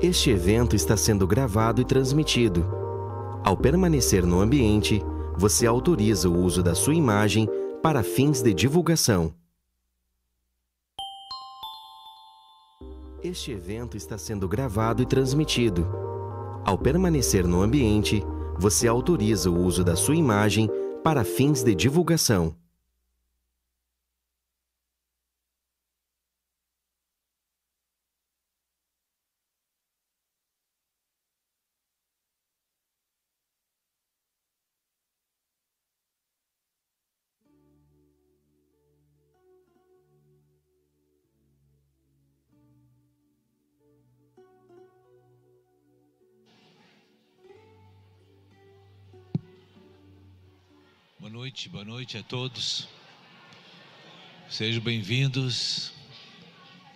Este evento está sendo gravado e transmitido. Ao permanecer no ambiente, você autoriza o uso da sua imagem para fins de divulgação. Este evento está sendo gravado e transmitido. Ao permanecer no ambiente, você autoriza o uso da sua imagem para fins de divulgação. Boa noite a todos. Sejam bem-vindos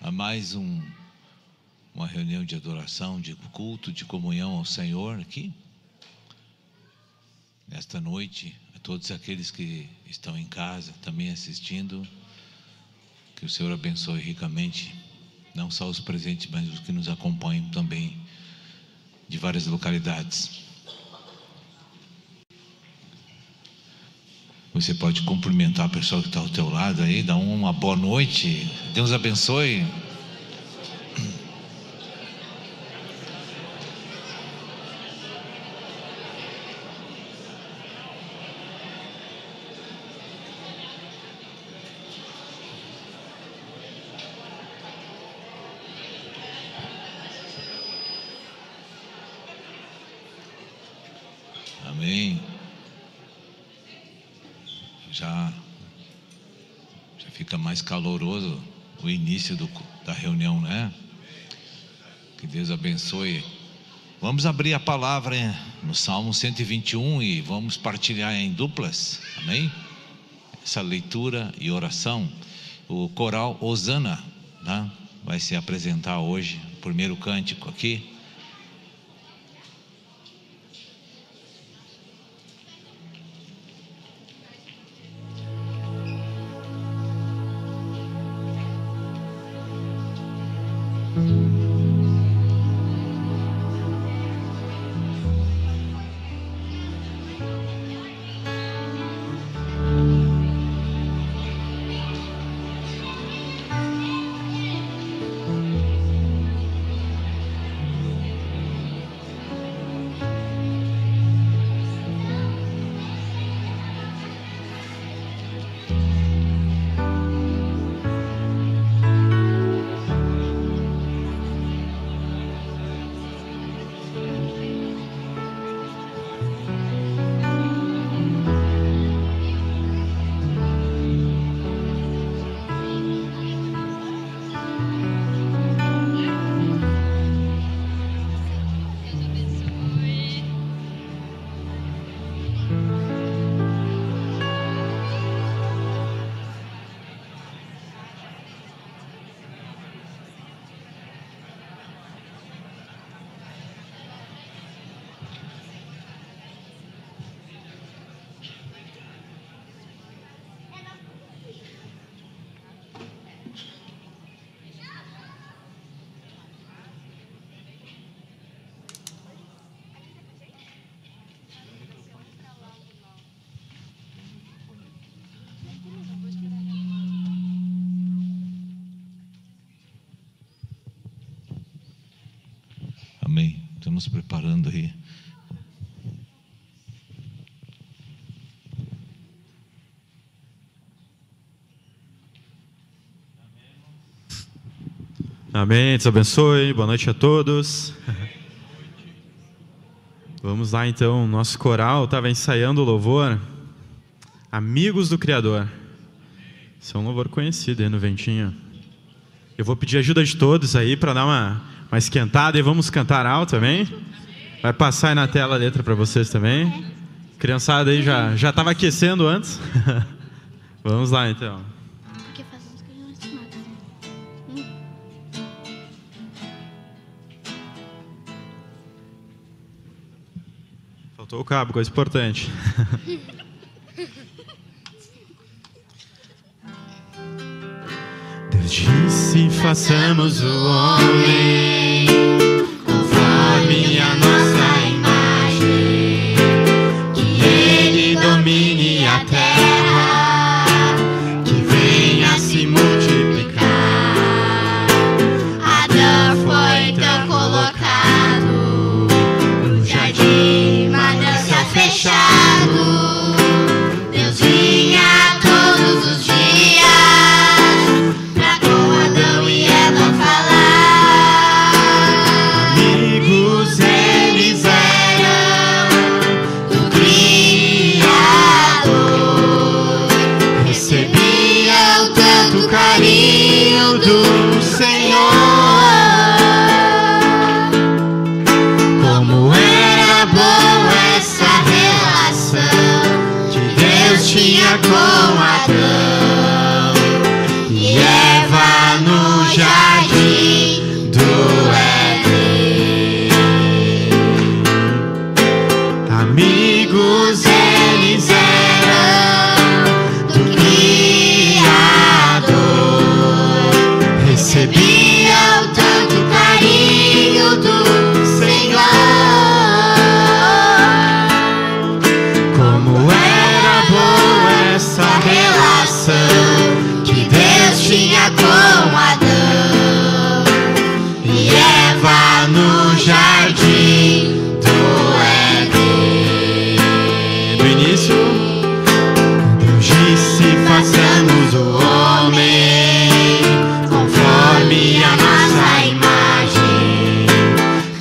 a mais uma reunião de adoração, de culto, de comunhão ao Senhor aqui. Nesta noite, a todos aqueles que estão em casa também assistindo, que o Senhor abençoe ricamente, não só os presentes, mas os que nos acompanham também de várias localidades. Você pode cumprimentar a pessoa que está ao teu lado aí, dar uma boa noite, Deus abençoe. Amém. Já fica mais caloroso o início da reunião, né? Que Deus abençoe. Vamos abrir a palavra no Salmo 121 e vamos partilhar em duplas, amém? Essa leitura e oração. O coral Hosana, né, vai se apresentar hoje, o primeiro cântico aqui. Amém. Estamos preparando aí. Amém. Deus abençoe. Boa noite a todos. Vamos lá então. Nosso coral estava ensaiando o louvor Amigos do Criador. Esse é um louvor conhecido aí no ventinho. Eu vou pedir ajuda de todos aí para dar uma esquentada e vamos cantar alto também. Vai passar aí na tela a letra para vocês também. Criançada aí já estava aquecendo antes. Vamos lá então. Faltou o cabo, coisa importante. Deus disse: façamos o homem no jardim do Éden. No início, Deus disse: façamos o homem conforme a nossa imagem,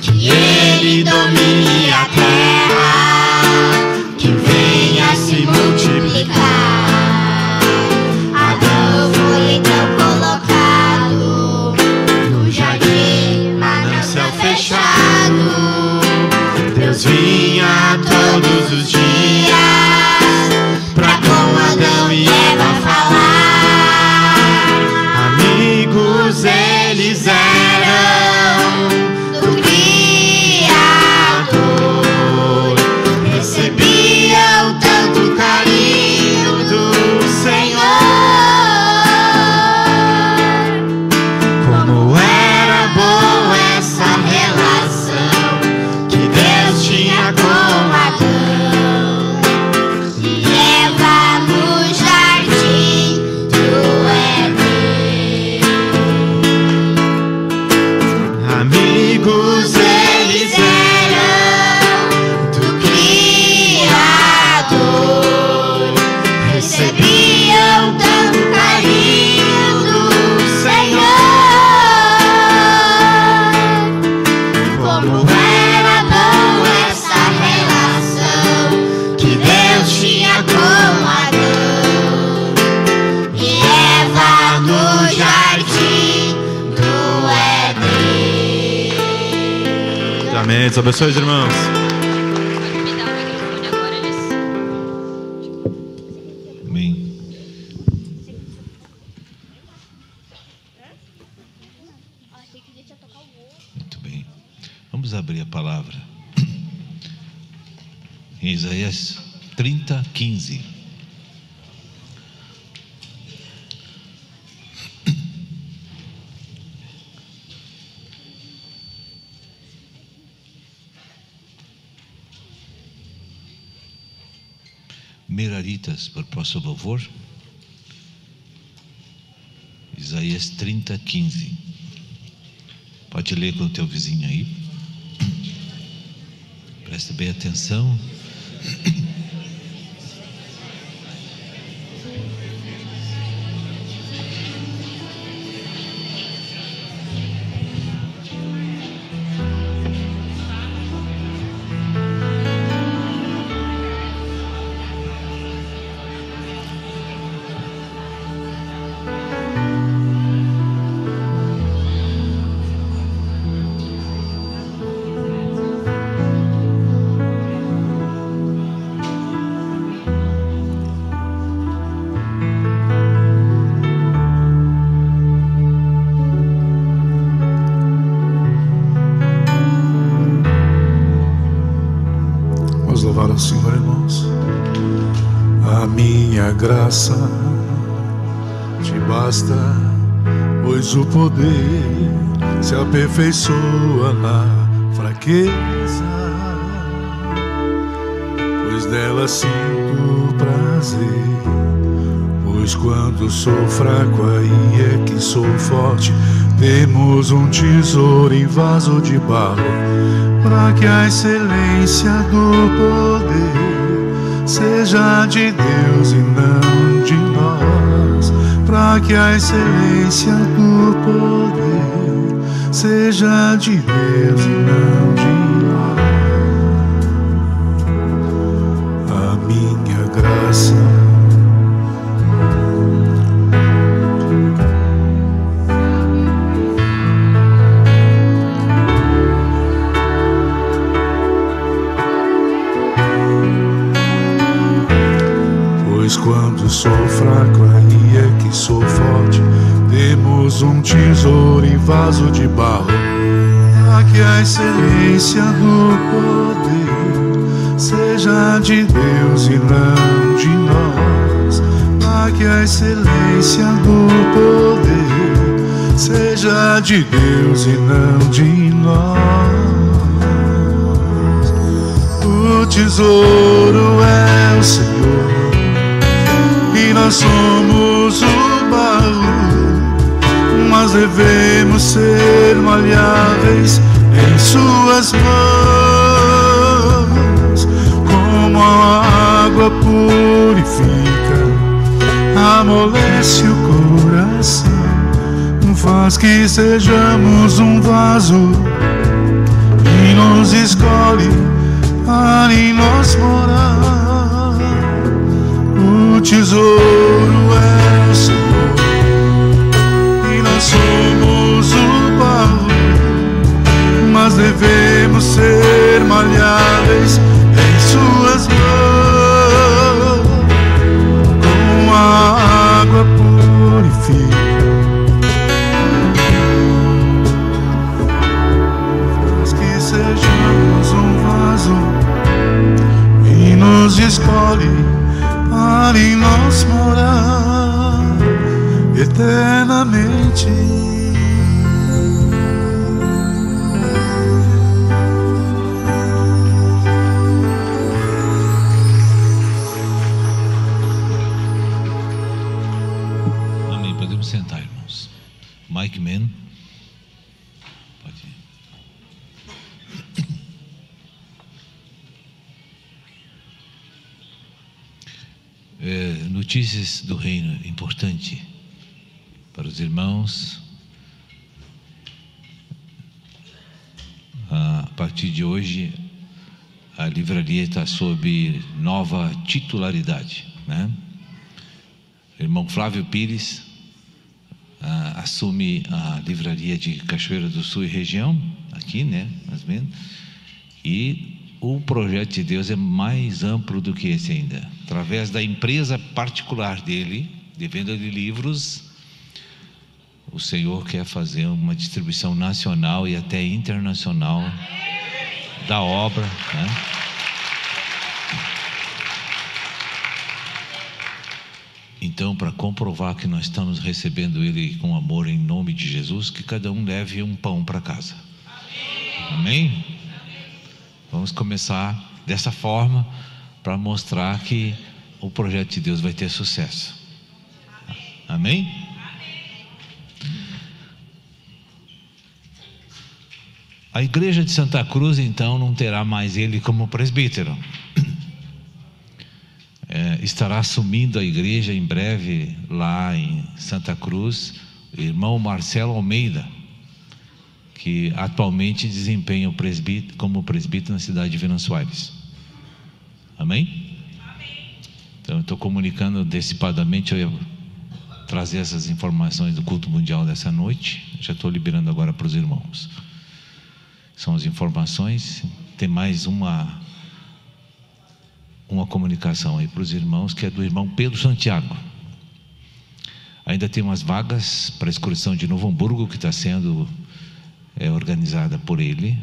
que ele domine a terra, que venha se multiplicar. Adão foi então colocado no jardim, manancial fechado. Deus vinha todos os dias pra com Adão e Eva falar. Amigos eles eram do Criador, recebiam tanto carinho do Senhor. Como era boa essa relação que Deus tinha com Adão e Eva no jardim do Éden. Amigos eles eram do Criador, recebiam tanto carinho do Senhor. Como era boa essa relação que Deus tinha com Adão e Eva no jardim do Éden. Amém. Deus abençoe os irmãos. Amém. Muito bem. Vamos abrir a palavra em Isaías 30:15. Meraritas, para o próximo louvor. Isaías 30:15. Pode ler com o teu vizinho aí. Preste bem atenção. Vamos louvar ao Senhor, irmãos. A minha graça te basta, pois o poder se aperfeiçoa na fraqueza, pois dela sinto prazer. Pois quando sou fraco, aí é que sou forte. Temos um tesouro em vaso de barro, para que a excelência do poder seja de Deus e não de nós. Para que a excelência do poder seja de Deus e não de nós. A minha graça quando sou fraco, aí é que sou forte. Temos um tesouro em vaso de barro, para que a excelência do poder seja de Deus e não de nós. Para que a excelência do poder seja de Deus e não de nós. O tesouro é o Senhor, e nós somos o barro, mas devemos ser maleáveis em suas mãos, como a água purifica, amolece o coração, faz que sejamos um vaso e nos escolhe para em nós morar. O tesouro é o Senhor e nós somos o barro, mas devemos ser malháveis em suas mãos, com a água purifica, faz que sejamos um vaso e nos escolhe para em nós morar eternamente. Amém. Podemos sentar, irmãos. Mike Man, pode ir. Notícias do reino importante para os irmãos. A partir de hoje, a livraria está sob nova titularidade, né? O irmão Flávio Pires assume a livraria de Cachoeira do Sul e região, aqui, né? Mais ou menos. E o projeto de Deus é mais amplo do que esse ainda. Através da empresa particular dele, de venda de livros, o Senhor quer fazer uma distribuição nacional e até internacional da obra, né? Então, para comprovar que nós estamos recebendo Ele com amor em nome de Jesus, que cada um leve um pão para casa. Amém? Vamos começar dessa forma para mostrar que o projeto de Deus vai ter sucesso. Amém? A igreja de Santa Cruz, então, não terá mais ele como presbítero. Estará assumindo a igreja em breve lá em Santa Cruz o irmão Marcelo Almeida, que atualmente desempenha o como presbítero na cidade de Venâncio Aires. Amém? Então eu estou comunicando antecipadamente, eu ia trazer essas informações do culto mundial dessa noite, já estou liberando agora para os irmãos. São as informações. Tem mais uma comunicação aí para os irmãos, que é do irmão Pedro Santiago. Ainda tem umas vagas para a excursão de Novo Hamburgo, que está sendo organizada por ele.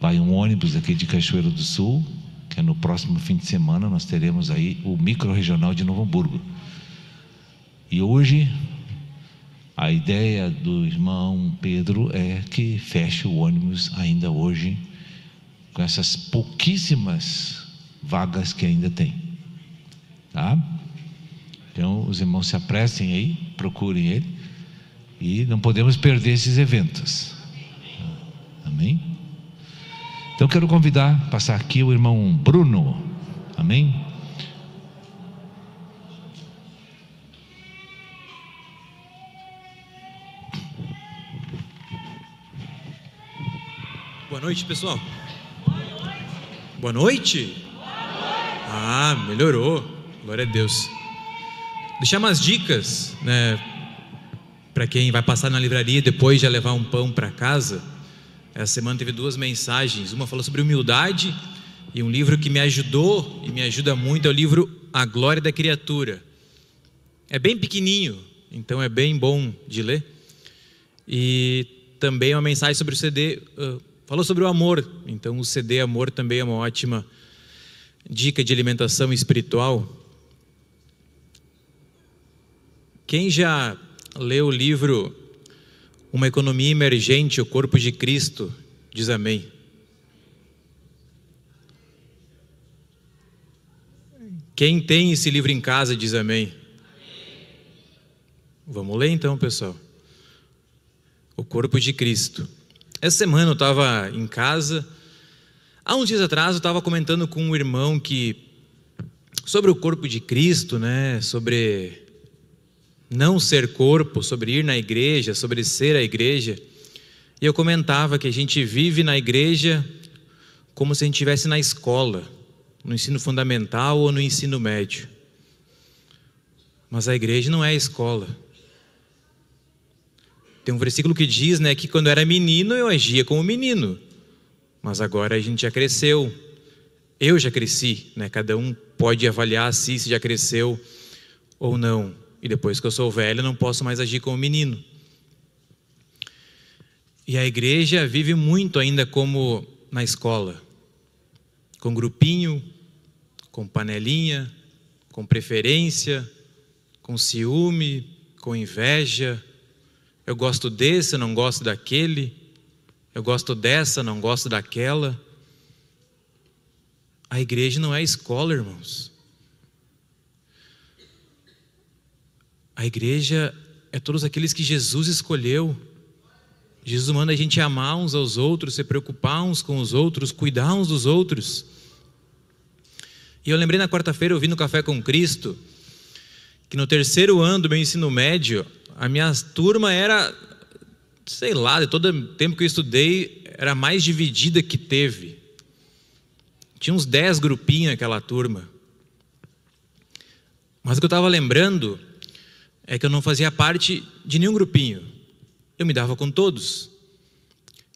Vai um ônibus aqui de Cachoeira do Sul, que é no próximo fim de semana. Nós teremos aí o micro-regional de Novo Hamburgo. E hoje, a ideia do irmão Pedro é que feche o ônibus ainda hoje, com essas pouquíssimas vagas que ainda tem, tá? Então os irmãos se apressem aí, procurem ele, e não podemos perder esses eventos. Amém? Então quero passar aqui o irmão Bruno. Amém? Boa noite, pessoal. Boa noite. Ah, melhorou. Glória a Deus. Deixar umas dicas, né, para quem vai passar na livraria depois de levar um pão para casa. Essa semana teve 2 mensagens. Uma falou sobre humildade, e um livro que me ajudou e me ajuda muito é o livro A Glória da Criatura. É bem pequenininho, então é bem bom de ler. E também uma mensagem sobre o CD, falou sobre o amor. Então o CD Amor também é uma ótima dica de alimentação espiritual. Quem já leu o livro Uma Economia Emergente, o Corpo de Cristo, diz amém. Quem tem esse livro em casa, diz amém. Vamos ler então, pessoal. O Corpo de Cristo. Essa semana eu estava em casa. Há uns dias atrás eu estava comentando com um irmão sobre o corpo de Cristo, né? Sobre não ser corpo, sobre ir na igreja, sobre ser a igreja. E eu comentava que a gente vive na igreja como se a gente estivesse na escola, no ensino fundamental ou no ensino médio. Mas a igreja não é a escola. Tem um versículo que diz, né, que quando eu era menino eu agia como menino, mas agora a gente já cresceu. Eu já cresci, né? Cada um pode avaliar se já cresceu ou não. E depois que eu sou velho, não posso mais agir como menino. E a igreja vive muito ainda como na escola, com grupinho, com panelinha, com preferência, com ciúme, com inveja. Eu gosto desse, não gosto daquele. Eu gosto dessa, não gosto daquela. A igreja não é escola, irmãos. A igreja é todos aqueles que Jesus escolheu. Jesus manda a gente amar uns aos outros, se preocupar uns com os outros, cuidar uns dos outros. E eu lembrei na quarta-feira, eu vi no Café com Cristo, que no 3º ano do meu ensino médio, a minha turma era, sei lá, de todo o tempo que eu estudei, era a mais dividida que teve. Tinha uns 10 grupinhos naquela turma. Mas o que eu estava lembrando é que eu não fazia parte de nenhum grupinho. Eu me dava com todos.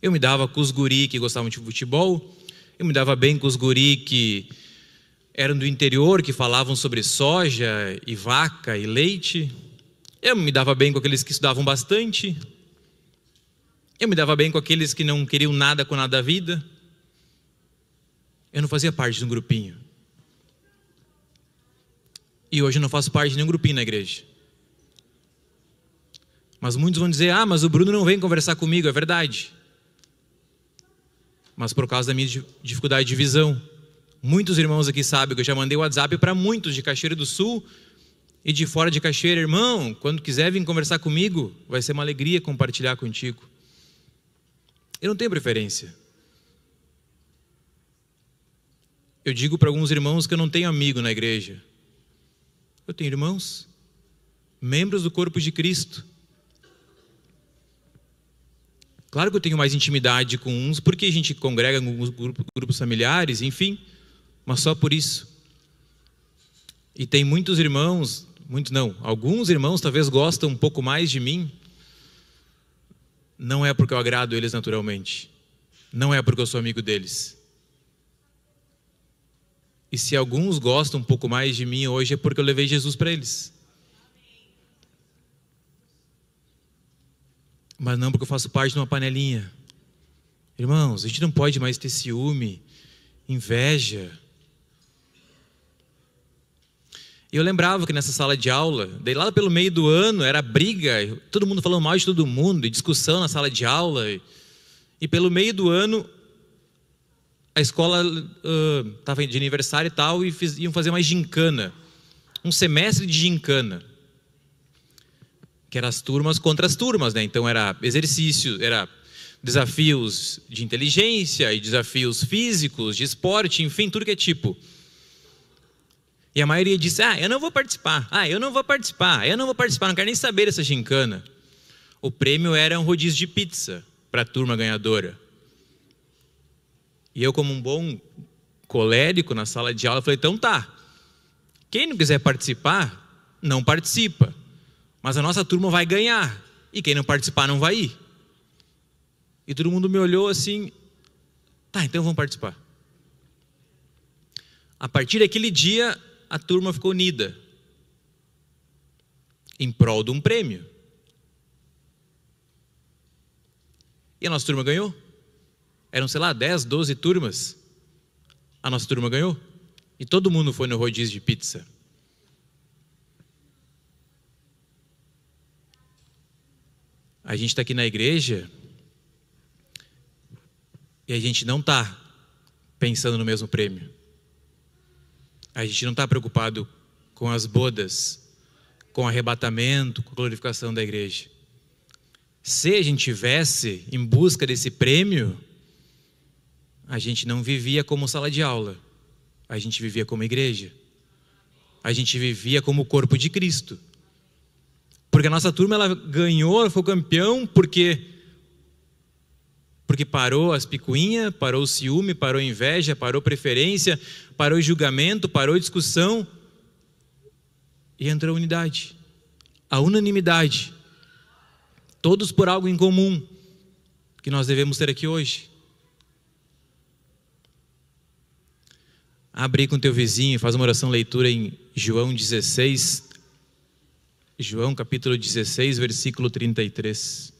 Eu me dava com os guri que gostavam de futebol. Eu me dava bem com os guri que eram do interior, que falavam sobre soja e vaca e leite. Eu me dava bem com aqueles que estudavam bastante. Eu me dava bem com aqueles que não queriam nada com nada da vida. Eu não fazia parte de um grupinho. E hoje eu não faço parte de nenhum grupinho na igreja. Mas muitos vão dizer, mas o Bruno não vem conversar comigo. É verdade. Mas por causa da minha dificuldade de visão. Muitos irmãos aqui sabem que eu já mandei WhatsApp para muitos de Cachoeira do Sul e de fora de Cachoeira. Irmão, quando quiser vir conversar comigo, vai ser uma alegria compartilhar contigo. Eu não tenho preferência. Eu digo para alguns irmãos que eu não tenho amigo na igreja. Eu tenho irmãos, membros do corpo de Cristo. Claro que eu tenho mais intimidade com uns, porque a gente congrega em alguns grupos familiares, enfim, mas só por isso. E tem muitos irmãos, alguns irmãos talvez gostam um pouco mais de mim. Não é porque eu agrado eles naturalmente. Não é porque eu sou amigo deles. E se alguns gostam um pouco mais de mim hoje, é porque eu levei Jesus para eles. Mas não porque eu faço parte de uma panelinha. Irmãos, a gente não pode mais ter ciúme, inveja. E eu lembrava que nessa sala de aula, daí lá pelo meio do ano, era briga, todo mundo falando mal de todo mundo, e discussão na sala de aula. E pelo meio do ano, a escola estava de aniversário e tal, e iam fazer uma gincana. Um semestre de gincana. Que eram as turmas contra as turmas, né? Então era exercício, era desafios de inteligência e desafios físicos, de esporte, enfim, tudo que é tipo. E a maioria disse, eu não vou participar, eu não vou participar, não quero nem saber dessa gincana. O prêmio era um rodízio de pizza para a turma ganhadora. E eu, como um bom colérico na sala de aula, falei, então tá, quem não quiser participar, não participa. Mas a nossa turma vai ganhar. E quem não participar não vai ir. E todo mundo me olhou assim. Tá, então vamos participar. A partir daquele dia, a turma ficou unida. Em prol de um prêmio. E a nossa turma ganhou. Eram, 10, 12 turmas. A nossa turma ganhou. E todo mundo foi no rodízio de pizza. A gente está aqui na igreja e a gente não está pensando no mesmo prêmio. A gente não está preocupado com as bodas, com o arrebatamento, com a glorificação da igreja. Se a gente tivesse em busca desse prêmio, a gente não vivia como sala de aula, a gente vivia como igreja, a gente vivia como corpo de Cristo. Porque a nossa turma, ela ganhou, ela foi campeão porque parou as picuinhas, parou o ciúme, parou a inveja, parou preferência, parou o julgamento, parou a discussão e entrou a unidade, a unanimidade, todos por algo em comum que nós devemos ter aqui hoje. Abre aí com teu vizinho, faz uma oração, leitura em João 16, João capítulo 16, versículo 33.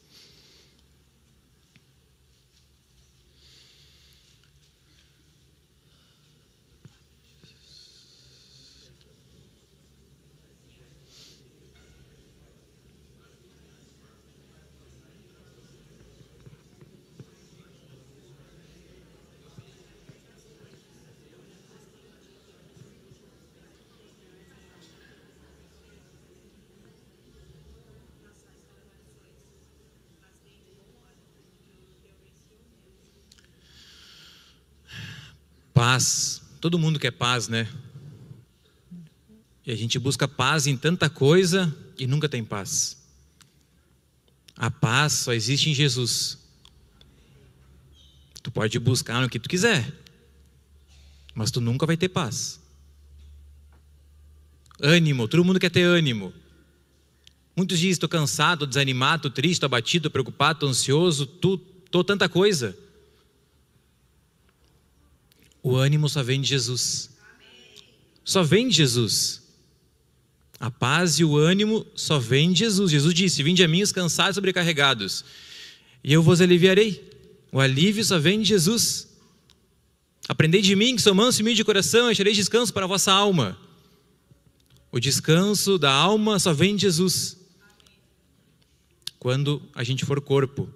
Paz, todo mundo quer paz, né? E a gente busca paz em tanta coisa e nunca tem paz. A paz só existe em Jesus. Tu pode buscar no que tu quiser, mas tu nunca vai ter paz. Ânimo, todo mundo quer ter ânimo. Muitos dizem, estou cansado, estou desanimado, estou triste, estou abatido, estou preocupado, estou ansioso, estou tanta coisa. O ânimo só vem de Jesus. Só vem de Jesus. A paz e o ânimo só vem de Jesus. Jesus disse, vinde a mim os cansados e sobrecarregados, e eu vos aliviarei. O alívio só vem de Jesus. Aprendei de mim, que sou manso e humilde de coração, e acharei descanso para a vossa alma. O descanso da alma só vem de Jesus. Quando a gente for corpo.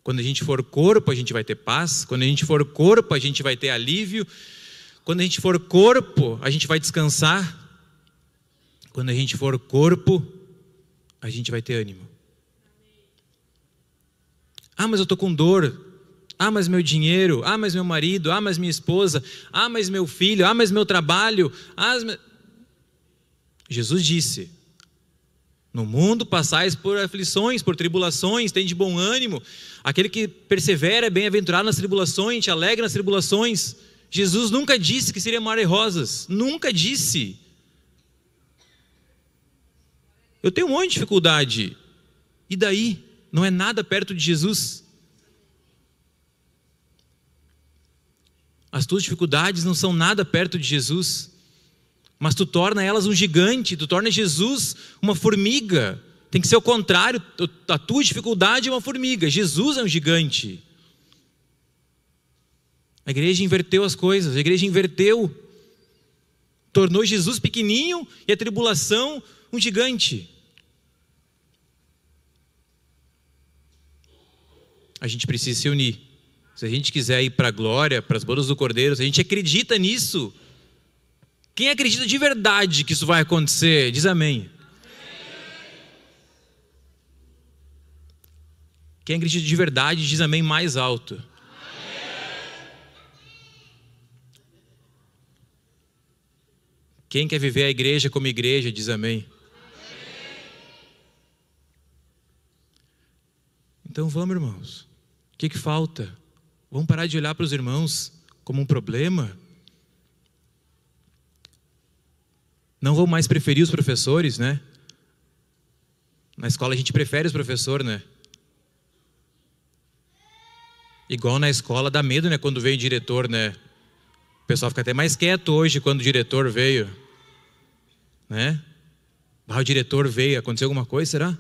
Quando a gente for corpo, a gente vai ter paz. Quando a gente for corpo, a gente vai ter alívio. Quando a gente for corpo, a gente vai descansar. Quando a gente for corpo, a gente vai ter ânimo. Ah, mas eu estou com dor. Ah, mas meu dinheiro. Ah, mas meu marido. Ah, mas minha esposa. Ah, mas meu filho. Ah, mas meu trabalho. Jesus disse, no mundo passais por aflições, por tribulações, tem de bom ânimo. Aquele que persevera é bem-aventurado nas tribulações, te alegra nas tribulações. Jesus nunca disse que seria mar e rosas. Nunca disse. Eu tenho um monte de dificuldade. E daí? Não é nada perto de Jesus. As tuas dificuldades não são nada perto de Jesus. Mas tu torna elas um gigante, tu torna Jesus uma formiga. Tem que ser o contrário, a tua dificuldade é uma formiga, Jesus é um gigante. A igreja inverteu as coisas, a igreja inverteu. Tornou Jesus pequenininho e a tribulação um gigante. A gente precisa se unir. Se a gente quiser ir para a glória, para as bodas do Cordeiro, se a gente acredita nisso, quem acredita de verdade que isso vai acontecer, diz amém. Quem acredita de verdade, diz amém mais alto. Quem quer viver a igreja como igreja, diz amém. Então vamos, irmãos. O que falta? Vamos parar de olhar para os irmãos como um problema? Não vou mais preferir os professores, né? Na escola a gente prefere os professores, né? Igual na escola dá medo, né? Quando veio o diretor, né? O pessoal fica até mais quieto hoje quando o diretor veio, né? O diretor veio, aconteceu alguma coisa, será?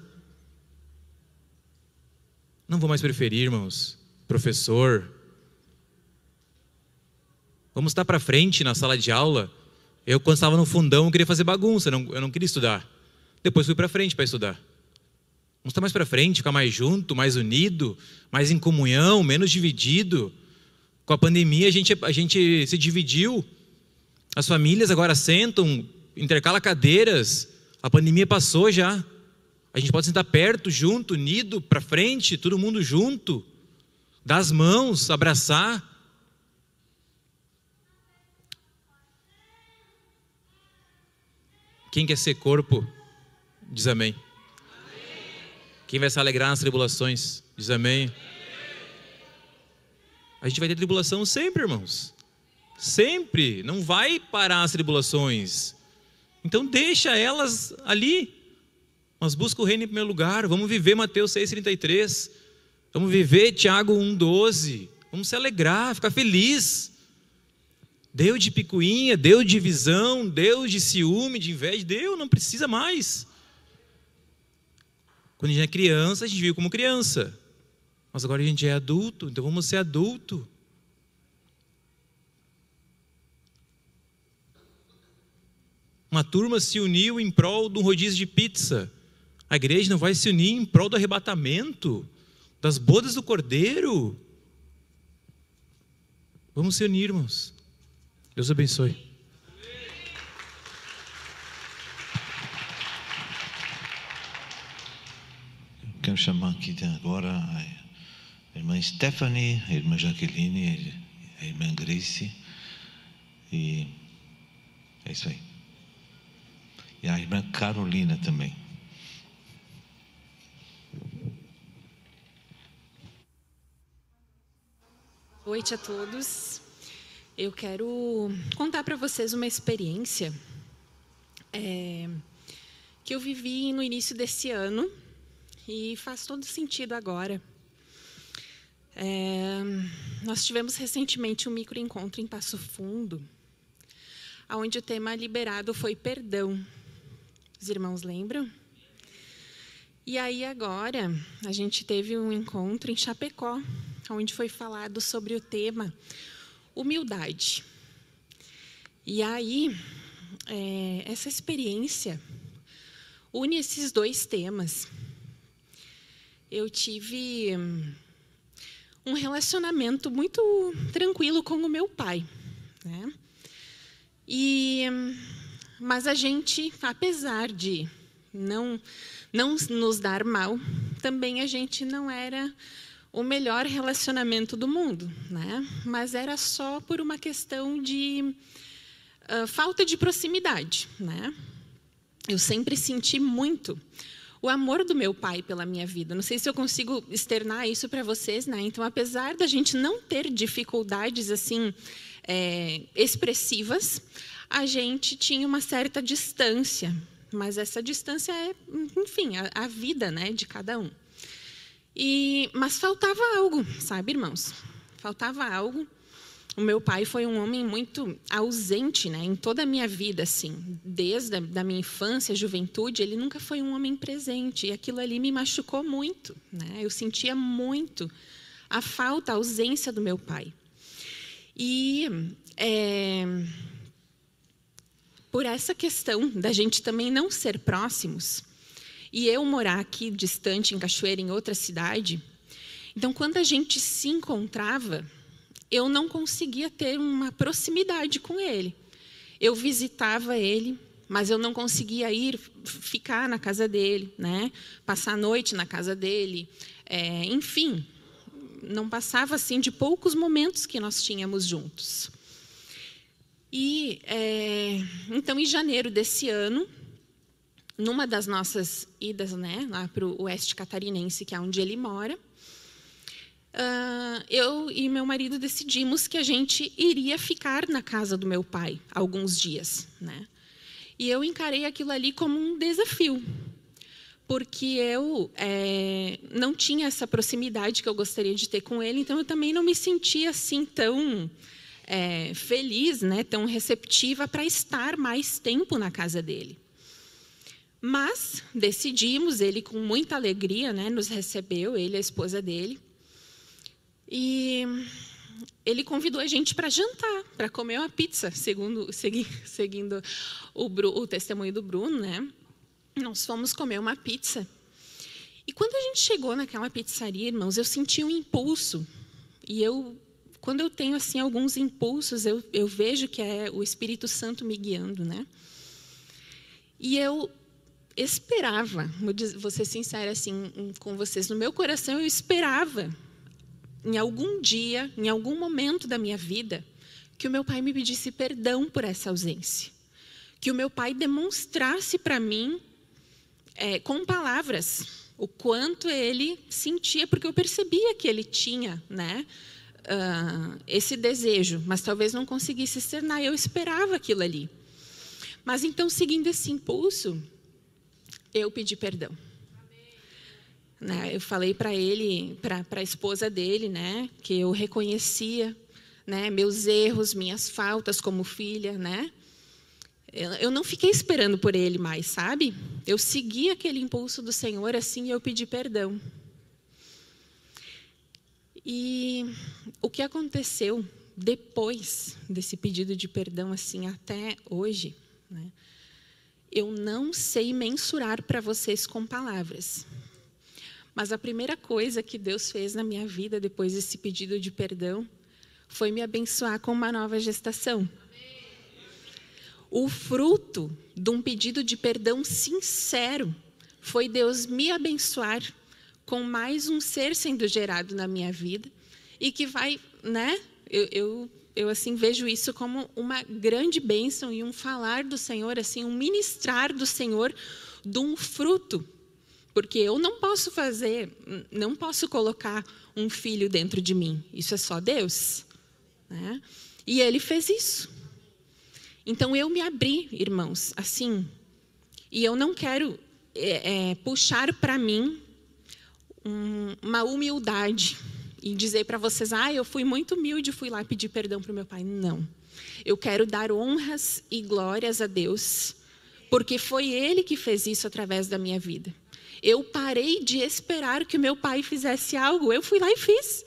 Não vou mais preferir, irmãos, professor. Vamos estar para frente na sala de aula. Eu, quando estava no fundão, eu queria fazer bagunça, eu não queria estudar. Depois fui para frente para estudar. Vamos estar mais para frente, ficar mais junto, mais unido, mais em comunhão, menos dividido. Com a pandemia, a gente se dividiu. As famílias agora sentam, intercalam cadeiras. A pandemia passou já. A gente pode sentar perto, junto, unido, para frente, todo mundo junto, dar as mãos, abraçar. Quem quer ser corpo, diz amém. Quem vai se alegrar nas tribulações, diz amém. A gente vai ter tribulação sempre, irmãos. Sempre. Não vai parar as tribulações. Então deixa elas ali. Mas busca o reino em primeiro lugar. Vamos viver Mateus 6,33. Vamos viver Tiago 1,12. Vamos se alegrar, ficar feliz. Deus de picuinha, Deus de divisão, Deus de ciúme, de inveja. Deus não precisa mais. Quando a gente é criança, a gente vive como criança. Mas agora a gente é adulto, então vamos ser adulto. Uma turma se uniu em prol de um rodízio de pizza. A igreja não vai se unir em prol do arrebatamento, das bodas do Cordeiro. Vamos se unir, irmãos. Deus abençoe. Quero chamar aqui agora a irmã Stephanie, a irmã Jaqueline, a irmã Grace. E é isso aí. E a irmã Carolina também. Boa noite a todos. Eu quero contar para vocês uma experiência que eu vivi no início desse ano e faz todo sentido agora. Nós tivemos recentemente um microencontro em Passo Fundo, onde o tema liberado foi perdão. Os irmãos lembram? E aí agora a gente teve um encontro em Chapecó, onde foi falado sobre o tema humildade. E aí essa experiência une esses dois temas. Eu tive um relacionamento muito tranquilo com o meu pai, né? Mas a gente, apesar de não nos dar mal, também a gente não era o melhor relacionamento do mundo, né? Mas era só por uma questão de falta de proximidade, né? Eu sempre senti muito o amor do meu pai pela minha vida. Não sei se eu consigo externar isso para vocês, né? Então, apesar da gente não ter dificuldades assim expressivas, a gente tinha uma certa distância. Mas essa distância é, enfim, a vida, né, de cada um. Mas faltava algo, sabe, irmãos? Faltava algo. O meu pai foi um homem muito ausente, né, em toda a minha vida, assim, desde a minha infância, juventude, ele nunca foi um homem presente, e aquilo ali me machucou muito, né? Eu sentia muito a falta, a ausência do meu pai. Por essa questão da gente também não ser próximos, e eu morar aqui distante, em Cachoeira, em outra cidade, então, quando a gente se encontrava, eu não conseguia ter uma proximidade com ele. Eu visitava ele, mas eu não conseguia ficar na casa dele, né? Passar a noite na casa dele. Enfim, não passava assim de poucos momentos que nós tínhamos juntos. Então, em janeiro desse ano, numa das nossas idas, né, lá para o oeste catarinense, que é onde ele mora, eu e meu marido decidimos que a gente iria ficar na casa do meu pai alguns dias, né? E eu encarei aquilo ali como um desafio, porque eu não tinha essa proximidade que eu gostaria de ter com ele, então eu também não me sentia assim tão feliz, né, tão receptiva para estar mais tempo na casa dele. Mas decidimos, ele com muita alegria, né, nos recebeu, ele e a esposa dele. E ele convidou a gente para jantar, para comer uma pizza, seguindo o testemunho do Bruno, né? Nós fomos comer uma pizza. E quando a gente chegou naquela pizzaria, irmãos, eu senti um impulso. E quando eu tenho assim alguns impulsos, eu vejo que é o Espírito Santo me guiando, né? E eu esperava, vou ser sincera assim com vocês, no meu coração eu esperava, em algum dia, em algum momento da minha vida, que o meu pai me pedisse perdão por essa ausência. Que o meu pai demonstrasse para mim, com palavras, o quanto ele sentia, porque eu percebia que ele tinha, né, esse desejo, mas talvez não conseguisse externar. Eu esperava aquilo ali. Mas então, seguindo esse impulso, eu pedi perdão. Né, eu falei para ele, para a esposa dele, né, que eu reconhecia, né, meus erros, minhas faltas como filha, né? Eu não fiquei esperando por ele mais, sabe? Eu segui aquele impulso do Senhor assim e eu pedi perdão. E o que aconteceu depois desse pedido de perdão, assim, até hoje, né? Eu não sei mensurar para vocês com palavras. Mas a primeira coisa que Deus fez na minha vida depois desse pedido de perdão foi me abençoar com uma nova gestação. O fruto de um pedido de perdão sincero foi Deus me abençoar com mais um ser sendo gerado na minha vida e que vai, né? Eu assim vejo isso como uma grande bênção e um falar do Senhor, assim, um ministrar do Senhor de um fruto, porque eu não posso colocar um filho dentro de mim. Isso é só Deus, né? E Ele fez isso. Então, eu me abri, irmãos, assim, e eu não quero puxar para mim uma humildade e dizer para vocês, eu fui muito humilde, fui lá pedir perdão para o meu pai. Não. Eu quero dar honras e glórias a Deus, porque foi Ele que fez isso através da minha vida. Eu parei de esperar que o meu pai fizesse algo, eu fui lá e fiz.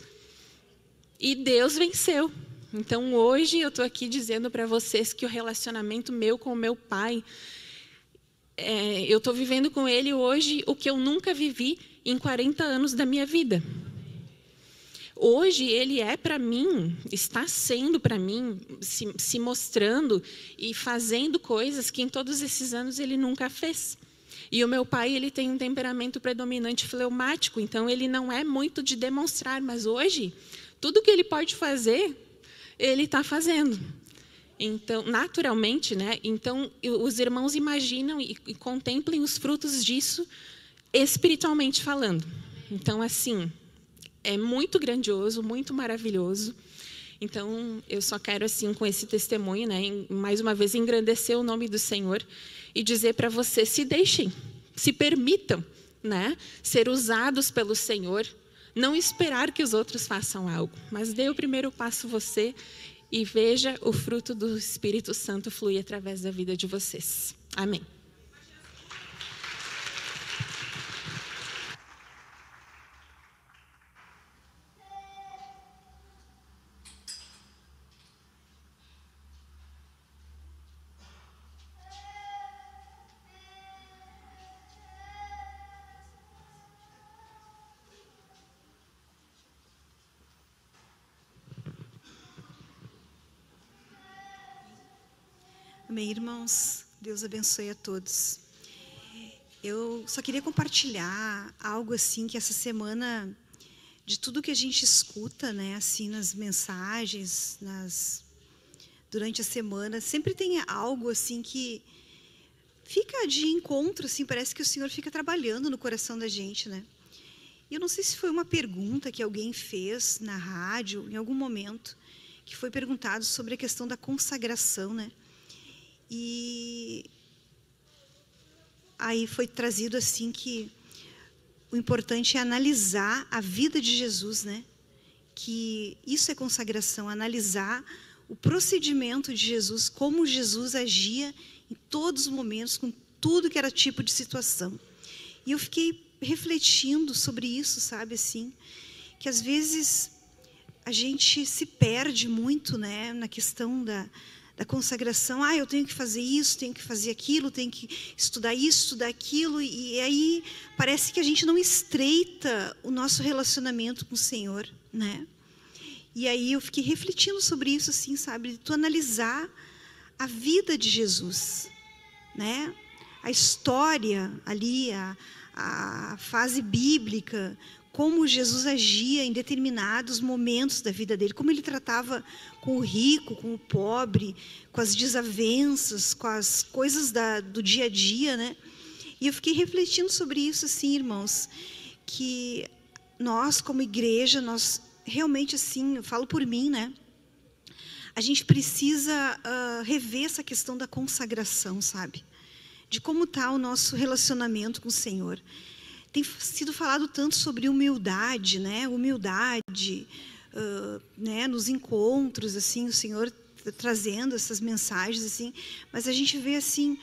E Deus venceu. Então, hoje, eu estou aqui dizendo para vocês que o relacionamento meu com o meu pai, eu estou vivendo com ele hoje o que eu nunca vivi em 40 anos da minha vida. Hoje, ele é para mim, está sendo para mim, se mostrando e fazendo coisas que em todos esses anos ele nunca fez. E o meu pai, ele tem um temperamento predominante fleumático, então ele não é muito de demonstrar, mas hoje, tudo que ele pode fazer, ele está fazendo. Então, naturalmente, né? Então, os irmãos imaginam e contemplem os frutos disso espiritualmente falando. Então, assim, é muito grandioso, muito maravilhoso. Então, eu só quero, assim, com esse testemunho, né, mais uma vez, engrandecer o nome do Senhor e dizer para vocês, se deixem, se permitam, né, ser usados pelo Senhor. Não esperar que os outros façam algo, mas dê o primeiro passo você e veja o fruto do Espírito Santo fluir através da vida de vocês. Amém. Amém, irmãos. Deus abençoe a todos. Eu só queria compartilhar algo assim que essa semana, de tudo que a gente escuta, né, assim nas mensagens, durante a semana, sempre tem algo assim que fica de encontro, assim, parece que o Senhor fica trabalhando no coração da gente, né? E eu não sei se foi uma pergunta que alguém fez na rádio, em algum momento, que foi perguntado sobre a questão da consagração, né? E aí foi trazido assim que o importante é analisar a vida de Jesus, né? Que isso é consagração, analisar o procedimento de Jesus, como Jesus agia em todos os momentos, com tudo que era tipo de situação. E eu fiquei refletindo sobre isso, sabe, assim, que às vezes a gente se perde muito, né, na questão da consagração. Eu tenho que fazer isso, tenho que fazer aquilo, tenho que estudar isso, estudar aquilo, e aí parece que a gente não estreita o nosso relacionamento com o Senhor, né? E aí eu fiquei refletindo sobre isso, assim, sabe, de tu analisar a vida de Jesus, né? história ali, a fase bíblica, como Jesus agia em determinados momentos da vida dele, como ele tratava com o rico, com o pobre, com as desavenças, com as coisas do dia a dia, né? E eu fiquei refletindo sobre isso, assim, irmãos, que nós, como igreja, nós realmente, assim, eu falo por mim, né? A gente precisa rever essa questão da consagração, sabe? De como está o nosso relacionamento com o Senhor. Tem sido falado tanto sobre humildade, né? Humildade, né? Nos encontros, assim, o Senhor trazendo essas mensagens, assim. Mas a gente vê, assim,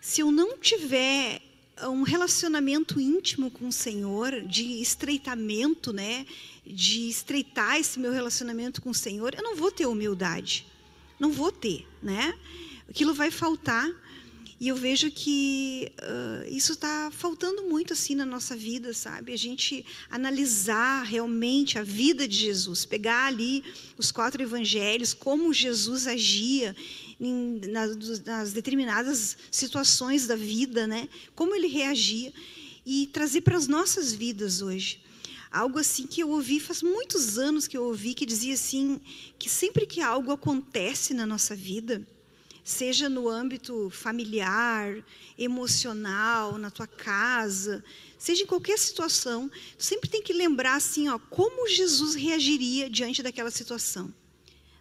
se eu não tiver um relacionamento íntimo com o Senhor, de estreitamento, né? De estreitar esse meu relacionamento com o Senhor, eu não vou ter humildade. Não vou ter, né? Aquilo vai faltar. E eu vejo que isso está faltando muito assim na nossa vida, sabe? A gente analisar realmente a vida de Jesus, pegar ali os 4 evangelhos, como Jesus agia nas determinadas situações da vida, né? Como ele reagia, e trazer para as nossas vidas hoje. Algo assim que eu ouvi, faz muitos anos que eu ouvi, que dizia assim, que sempre que algo acontece na nossa vida, seja no âmbito familiar, emocional, na tua casa, seja em qualquer situação, tu sempre tem que lembrar assim, ó, como Jesus reagiria diante daquela situação.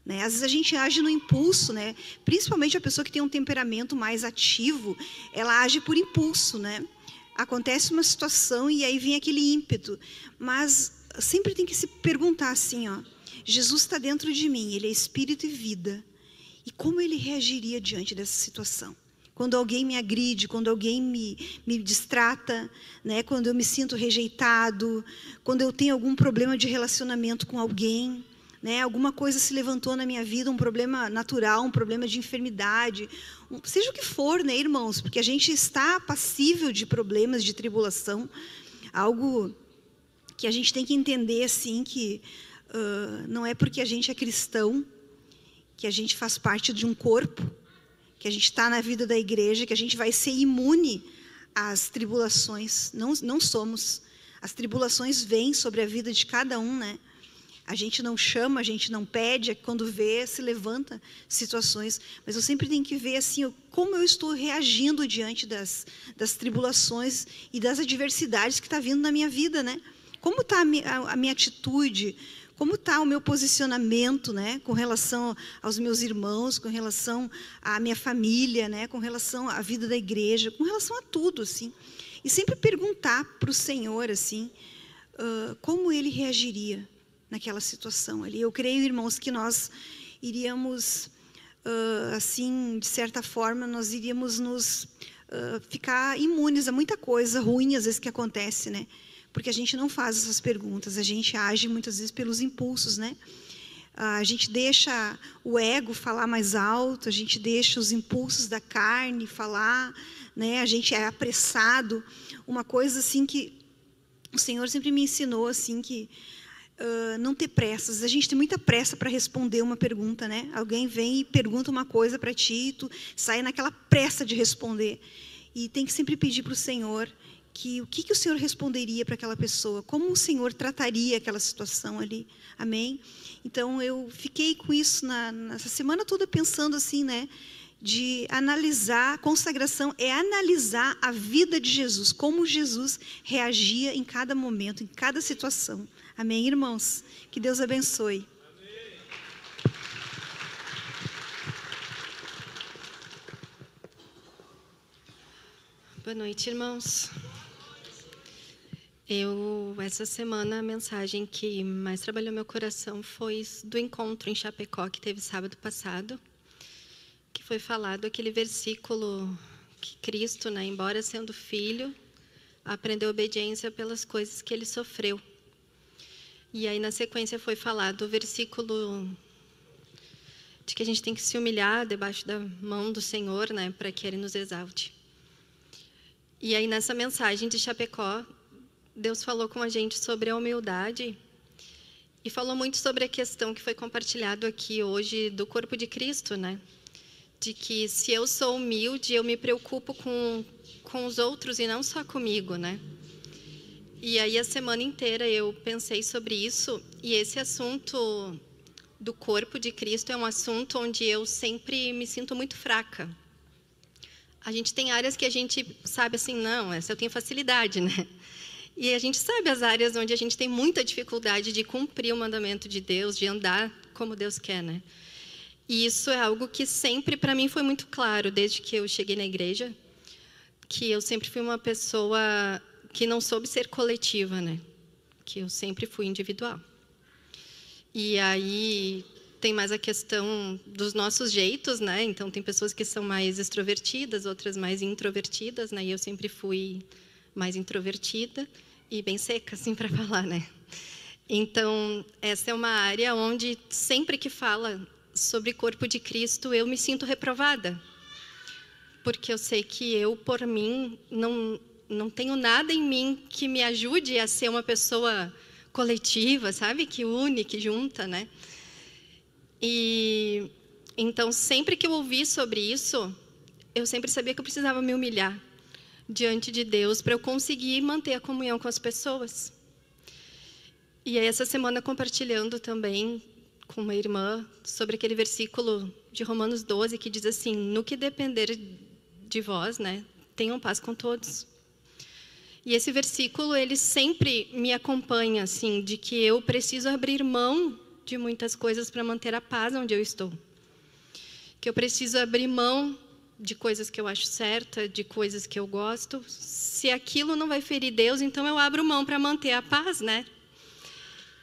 Né? Às vezes a gente age no impulso, né? Principalmente a pessoa que tem um temperamento mais ativo, ela age por impulso, né? Acontece uma situação e aí vem aquele ímpeto, mas sempre tem que se perguntar assim, ó, Jesus está dentro de mim, ele é espírito e vida. E como ele reagiria diante dessa situação? Quando alguém me agride, quando alguém me distrata, né? Quando eu me sinto rejeitado, quando eu tenho algum problema de relacionamento com alguém, né? Alguma coisa se levantou na minha vida, um problema natural, um problema de enfermidade, seja o que for, né, irmãos? Porque a gente está passível de problemas, de tribulação, algo que a gente tem que entender, assim, que não é porque a gente é cristão, que a gente faz parte de um corpo, que a gente está na vida da igreja, que a gente vai ser imune às tribulações. Não somos. As tribulações vêm sobre a vida de cada um, né? A gente não chama, a gente não pede, quando vê, se levanta situações. Mas eu sempre tenho que ver assim, como eu estou reagindo diante das tribulações e das adversidades que está vindo na minha vida, né? Como está a minha atitude? Como está o meu posicionamento, né, com relação aos meus irmãos, com relação à minha família, né, com relação à vida da igreja, com relação a tudo, assim. E sempre perguntar para o Senhor, assim, como ele reagiria naquela situação ali. Eu creio, irmãos, que nós iríamos, assim, de certa forma, nós iríamos nos ficar imunes a muita coisa ruim, às vezes, que acontece, né? Porque a gente não faz essas perguntas, a gente age muitas vezes pelos impulsos, né? A gente deixa o ego falar mais alto, a gente deixa os impulsos da carne falar, né? A gente é apressado. Uma coisa assim que o Senhor sempre me ensinou, assim, que não ter pressas. A gente tem muita pressa para responder uma pergunta, né? Alguém vem e pergunta uma coisa para ti e tu sai naquela pressa de responder. E tem que sempre pedir para o Senhor o que o Senhor responderia para aquela pessoa, como o Senhor trataria aquela situação ali, amém? Então eu fiquei com isso nessa semana toda pensando assim, né, de analisar, consagração é analisar a vida de Jesus, como Jesus reagia em cada momento, em cada situação, amém, irmãos? Que Deus abençoe. Boa noite, irmãos. Essa semana, a mensagem que mais trabalhou meu coração foi do encontro em Chapecó, que teve sábado passado, que foi falado aquele versículo que Cristo, né, embora sendo filho, aprendeu obediência pelas coisas que ele sofreu. E aí, na sequência, foi falado o versículo de que a gente tem que se humilhar debaixo da mão do Senhor, né, para que ele nos exalte. E aí, nessa mensagem de Chapecó, Deus falou com a gente sobre a humildade e falou muito sobre a questão que foi compartilhado aqui hoje do corpo de Cristo, né? de que se eu sou humilde, eu me preocupo com os outros e não só comigo, né? E aí a semana inteira eu pensei sobre isso, e esse assunto do corpo de Cristo é um assunto onde eu sempre me sinto muito fraca. A gente tem áreas que a gente sabe assim, não, essa eu tenho facilidade, né? E a gente sabe as áreas onde a gente tem muita dificuldade de cumprir o mandamento de Deus, de andar como Deus quer, né? E isso é algo que sempre, para mim, foi muito claro, desde que eu cheguei na igreja, que eu sempre fui uma pessoa que não soube ser coletiva, né? Que eu sempre fui individual. E aí tem mais a questão dos nossos jeitos, né? Então tem pessoas que são mais extrovertidas, outras mais introvertidas, né? E eu sempre fui mais introvertida e bem seca, assim, para falar, né? Então essa é uma área onde sempre que fala sobre corpo de Cristo eu me sinto reprovada, porque eu sei que eu, por mim, não tenho nada em mim que me ajude a ser uma pessoa coletiva, sabe? Que une, que junta, né? E então, sempre que eu ouvi sobre isso, eu sempre sabia que eu precisava me humilhar diante de Deus para eu conseguir manter a comunhão com as pessoas. E aí, essa semana, compartilhando também com uma irmã sobre aquele versículo de Romanos 12, que diz assim: no que depender de vós, né, tenham paz com todos. E esse versículo, ele sempre me acompanha, assim, de que eu preciso abrir mão de muitas coisas para manter a paz onde eu estou. Que eu preciso abrir mão de coisas que eu acho certa, de coisas que eu gosto. Se aquilo não vai ferir Deus, então eu abro mão para manter a paz, né?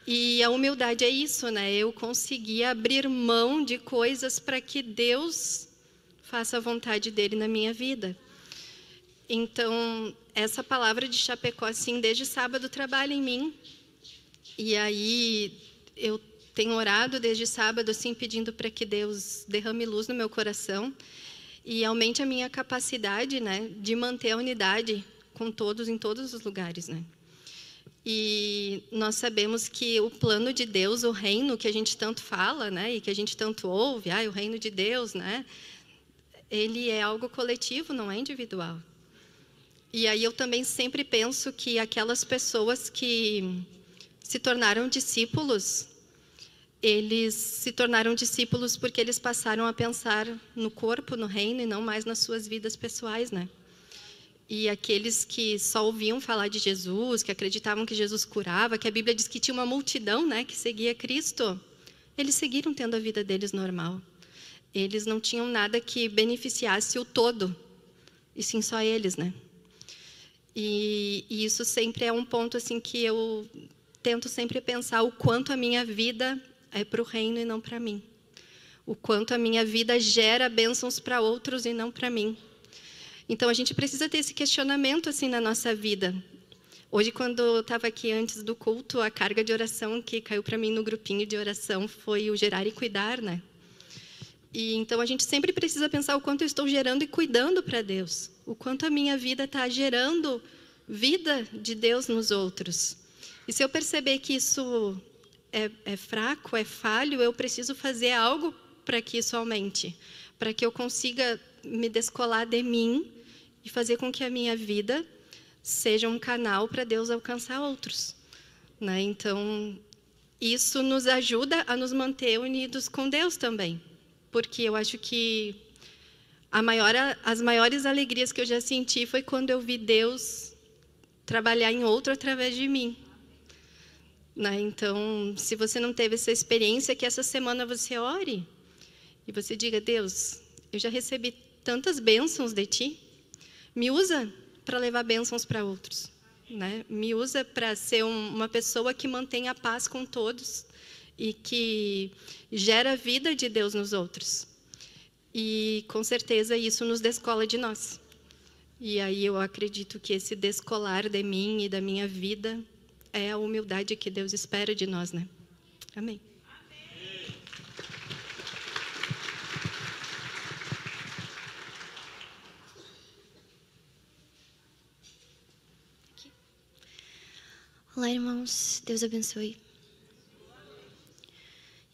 E a humildade é isso, né? Eu conseguir abrir mão de coisas para que Deus faça a vontade dele na minha vida. Então, essa palavra de Chapecó, assim, desde sábado trabalha em mim. E aí eu tenho orado desde sábado, assim, pedindo para que Deus derrame luz no meu coração e aumente a minha capacidade, né, de manter a unidade com todos em todos os lugares, né? E nós sabemos que o plano de Deus, o reino que a gente tanto fala, né, e que a gente tanto ouve, o reino de Deus, né, ele é algo coletivo, não é individual. E aí eu também sempre penso que aquelas pessoas que se tornaram discípulos, eles se tornaram discípulos porque eles passaram a pensar no corpo, no reino, e não mais nas suas vidas pessoais, né? E aqueles que só ouviam falar de Jesus, que acreditavam que Jesus curava, que a Bíblia diz que tinha uma multidão, né, que seguia Cristo, eles seguiram tendo a vida deles normal. Eles não tinham nada que beneficiasse o todo, e sim só eles, né? E isso sempre é um ponto assim que eu tento sempre pensar o quanto a minha vida é para o reino e não para mim. O quanto a minha vida gera bênçãos para outros e não para mim. Então, a gente precisa ter esse questionamento assim na nossa vida. Hoje, quando eu estava aqui antes do culto, a carga de oração que caiu para mim no grupinho de oração foi o gerar e cuidar, né? E então, a gente sempre precisa pensar o quanto eu estou gerando e cuidando para Deus. O quanto a minha vida está gerando vida de Deus nos outros. E se eu perceber que isso é fraco, é falho, eu preciso fazer algo para que isso aumente. Para que eu consiga me descolar de mim e fazer com que a minha vida seja um canal para Deus alcançar outros, né? Então, isso nos ajuda a nos manter unidos com Deus também. Porque eu acho que as maiores alegrias que eu já senti foi quando eu vi Deus trabalhar em outro através de mim, né? Então, se você não teve essa experiência, que essa semana você ore e você diga: Deus, eu já recebi tantas bênçãos de Ti, me usa para levar bênçãos para outros, né? Me usa para ser uma pessoa que mantém a paz com todos e que gera a vida de Deus nos outros. E, com certeza, isso nos descola de nós. E aí eu acredito que esse descolar de mim e da minha vida é a humildade que Deus espera de nós, né? Amém. Olá, irmãos. Deus abençoe.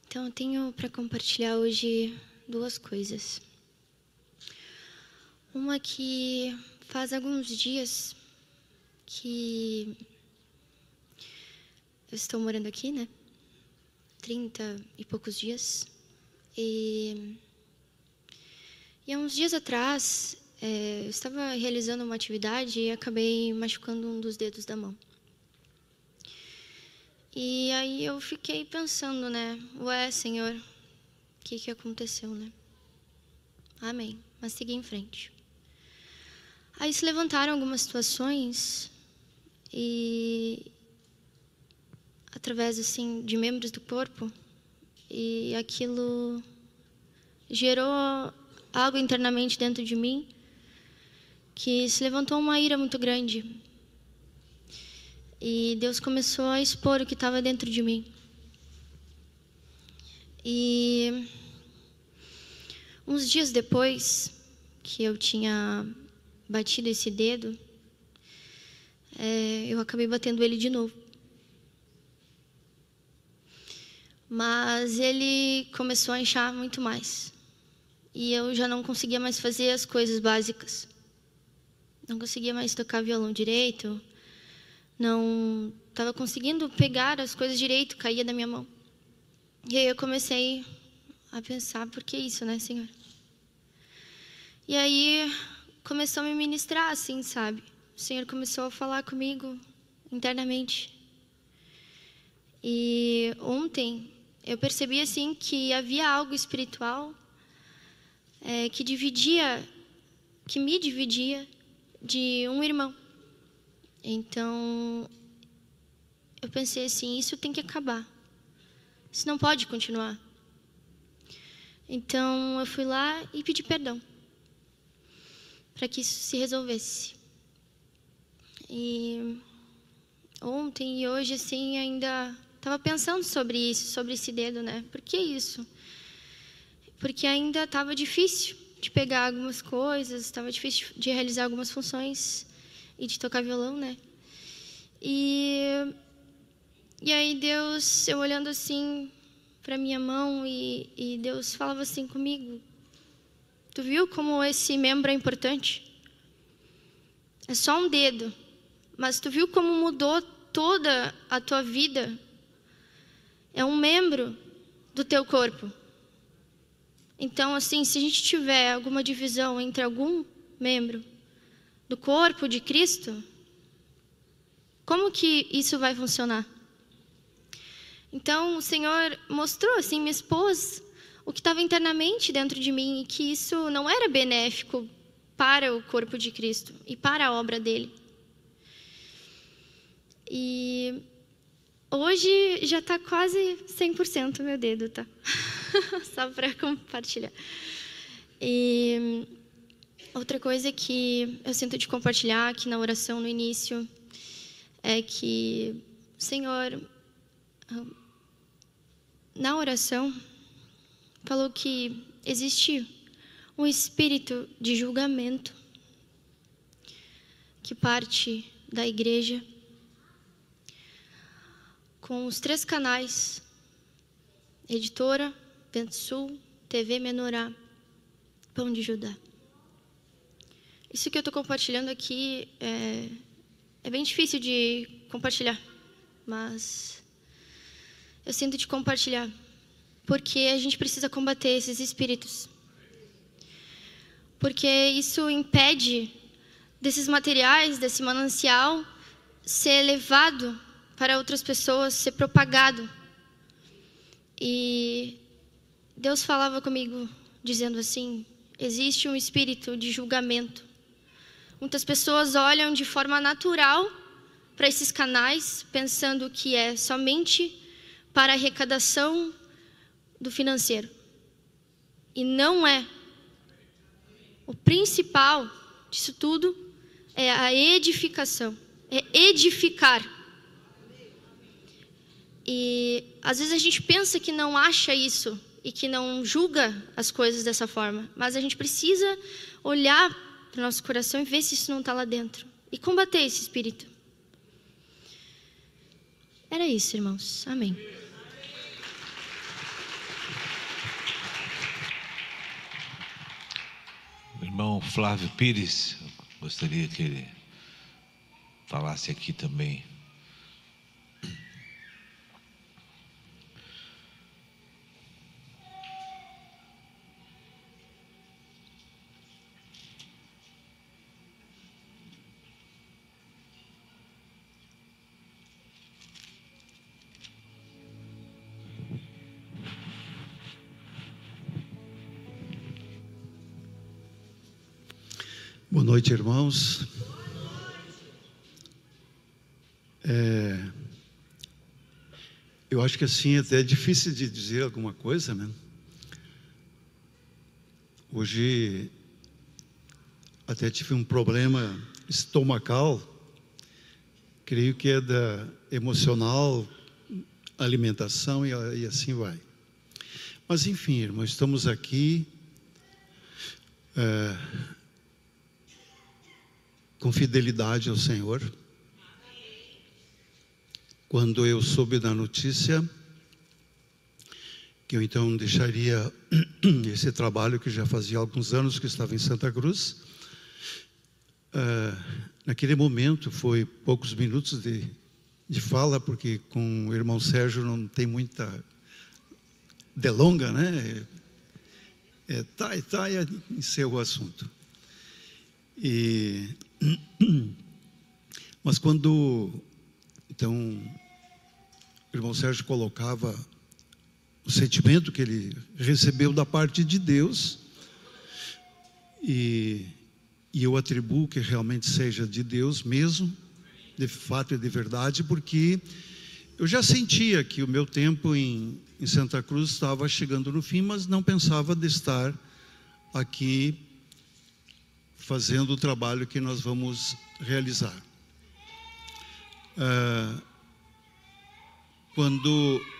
Então, eu tenho para compartilhar hoje duas coisas. Uma que faz alguns dias que eu estou morando aqui, né? 30 e poucos dias. E há uns dias atrás, eu estava realizando uma atividade e acabei machucando um dos dedos da mão. E aí eu fiquei pensando, né? Ué, Senhor, o que aconteceu, né? Amém. Mas segui em frente. Aí se levantaram algumas situações e através assim de membros do corpo, e aquilo gerou algo internamente dentro de mim que se levantou uma ira muito grande. E Deus começou a expor o que estava dentro de mim. E uns dias depois que eu tinha batido esse dedo, eu acabei batendo ele de novo. Mas ele começou a inchar muito mais. E eu já não conseguia mais fazer as coisas básicas. Não conseguia mais tocar violão direito. Não estava conseguindo pegar as coisas direito, caía da minha mão. E aí eu comecei a pensar, por que isso, né, Senhor? E aí começou a me ministrar, assim, sabe? O Senhor começou a falar comigo internamente. E ontem eu percebi, assim, que havia algo espiritual que me dividia de um irmão. Então, eu pensei assim, isso tem que acabar. Isso não pode continuar. Então, eu fui lá e pedi perdão para que isso se resolvesse. E ontem e hoje, assim, ainda estava pensando sobre isso, sobre esse dedo, né? Por que isso? Porque ainda estava difícil de pegar algumas coisas, estava difícil de realizar algumas funções e de tocar violão, né? E aí Deus, eu olhando assim para minha mão e Deus falava assim comigo: tu viu como esse membro é importante? É só um dedo, mas tu viu como mudou toda a tua vida? É um membro do teu corpo. Então, assim, se a gente tiver alguma divisão entre algum membro do corpo de Cristo, como que isso vai funcionar? Então, o Senhor mostrou, assim, me expôs o que estava internamente dentro de mim e que isso não era benéfico para o corpo de Cristo e para a obra dele. E hoje já está quase 100% meu dedo, tá? Só para compartilhar. E outra coisa que eu sinto de compartilhar aqui na oração no início é que o Senhor, na oração, falou que existe um espírito de julgamento que parte da igreja com os 3 canais: Editora, Vento Sul, TV Menorá, Pão de Judá. Isso que eu estou compartilhando aqui é bem difícil de compartilhar, mas eu sinto de compartilhar, porque a gente precisa combater esses espíritos. Porque isso impede desses materiais, desse manancial, ser levado para outras pessoas, ser propagado. E Deus falava comigo, dizendo assim: existe um espírito de julgamento. Muitas pessoas olham de forma natural para esses canais, pensando que é somente para a arrecadação do financeiro. E não é. O principal disso tudo é a edificação, é edificar. E às vezes a gente pensa que não acha isso e que não julga as coisas dessa forma, mas a gente precisa olhar para o nosso coração e ver se isso não está lá dentro e combater esse espírito. Era isso, irmãos. Amém. Irmão Irmão Flávio Pires, gostaria que ele falasse aqui também. Boa noite, irmãos. Eu acho que assim até é difícil de dizer alguma coisa, né? Hoje até tive um problema estomacal, creio que é da emocional, alimentação e assim vai. Mas enfim, irmãos, estamos aqui com fidelidade ao Senhor. Quando eu soube da notícia que eu então deixaria esse trabalho que já fazia alguns anos que estava em Santa Cruz, naquele momento foi poucos minutos de fala, porque com o irmão Sérgio não tem muita delonga, né? Tá, e encerrou o assunto. Mas quando então o irmão Sérgio colocava o sentimento que ele recebeu da parte de Deus, e eu atribuo que realmente seja de Deus mesmo, de fato e de verdade, porque eu já sentia que o meu tempo em Santa Cruz estava chegando no fim, mas não pensava de estar aqui fazendo o trabalho que nós vamos realizar.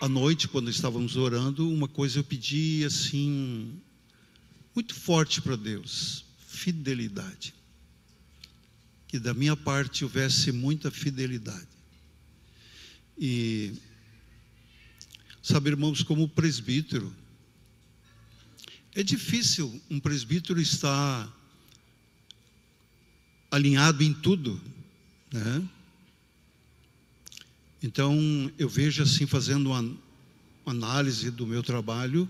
À noite, quando estávamos orando, uma coisa eu pedi assim, muito forte para Deus: fidelidade. Que da minha parte houvesse muita fidelidade. E, sabe, irmãos, como presbítero, é difícil um presbítero estar alinhado em tudo, né? Então, eu vejo assim, fazendo uma análise do meu trabalho,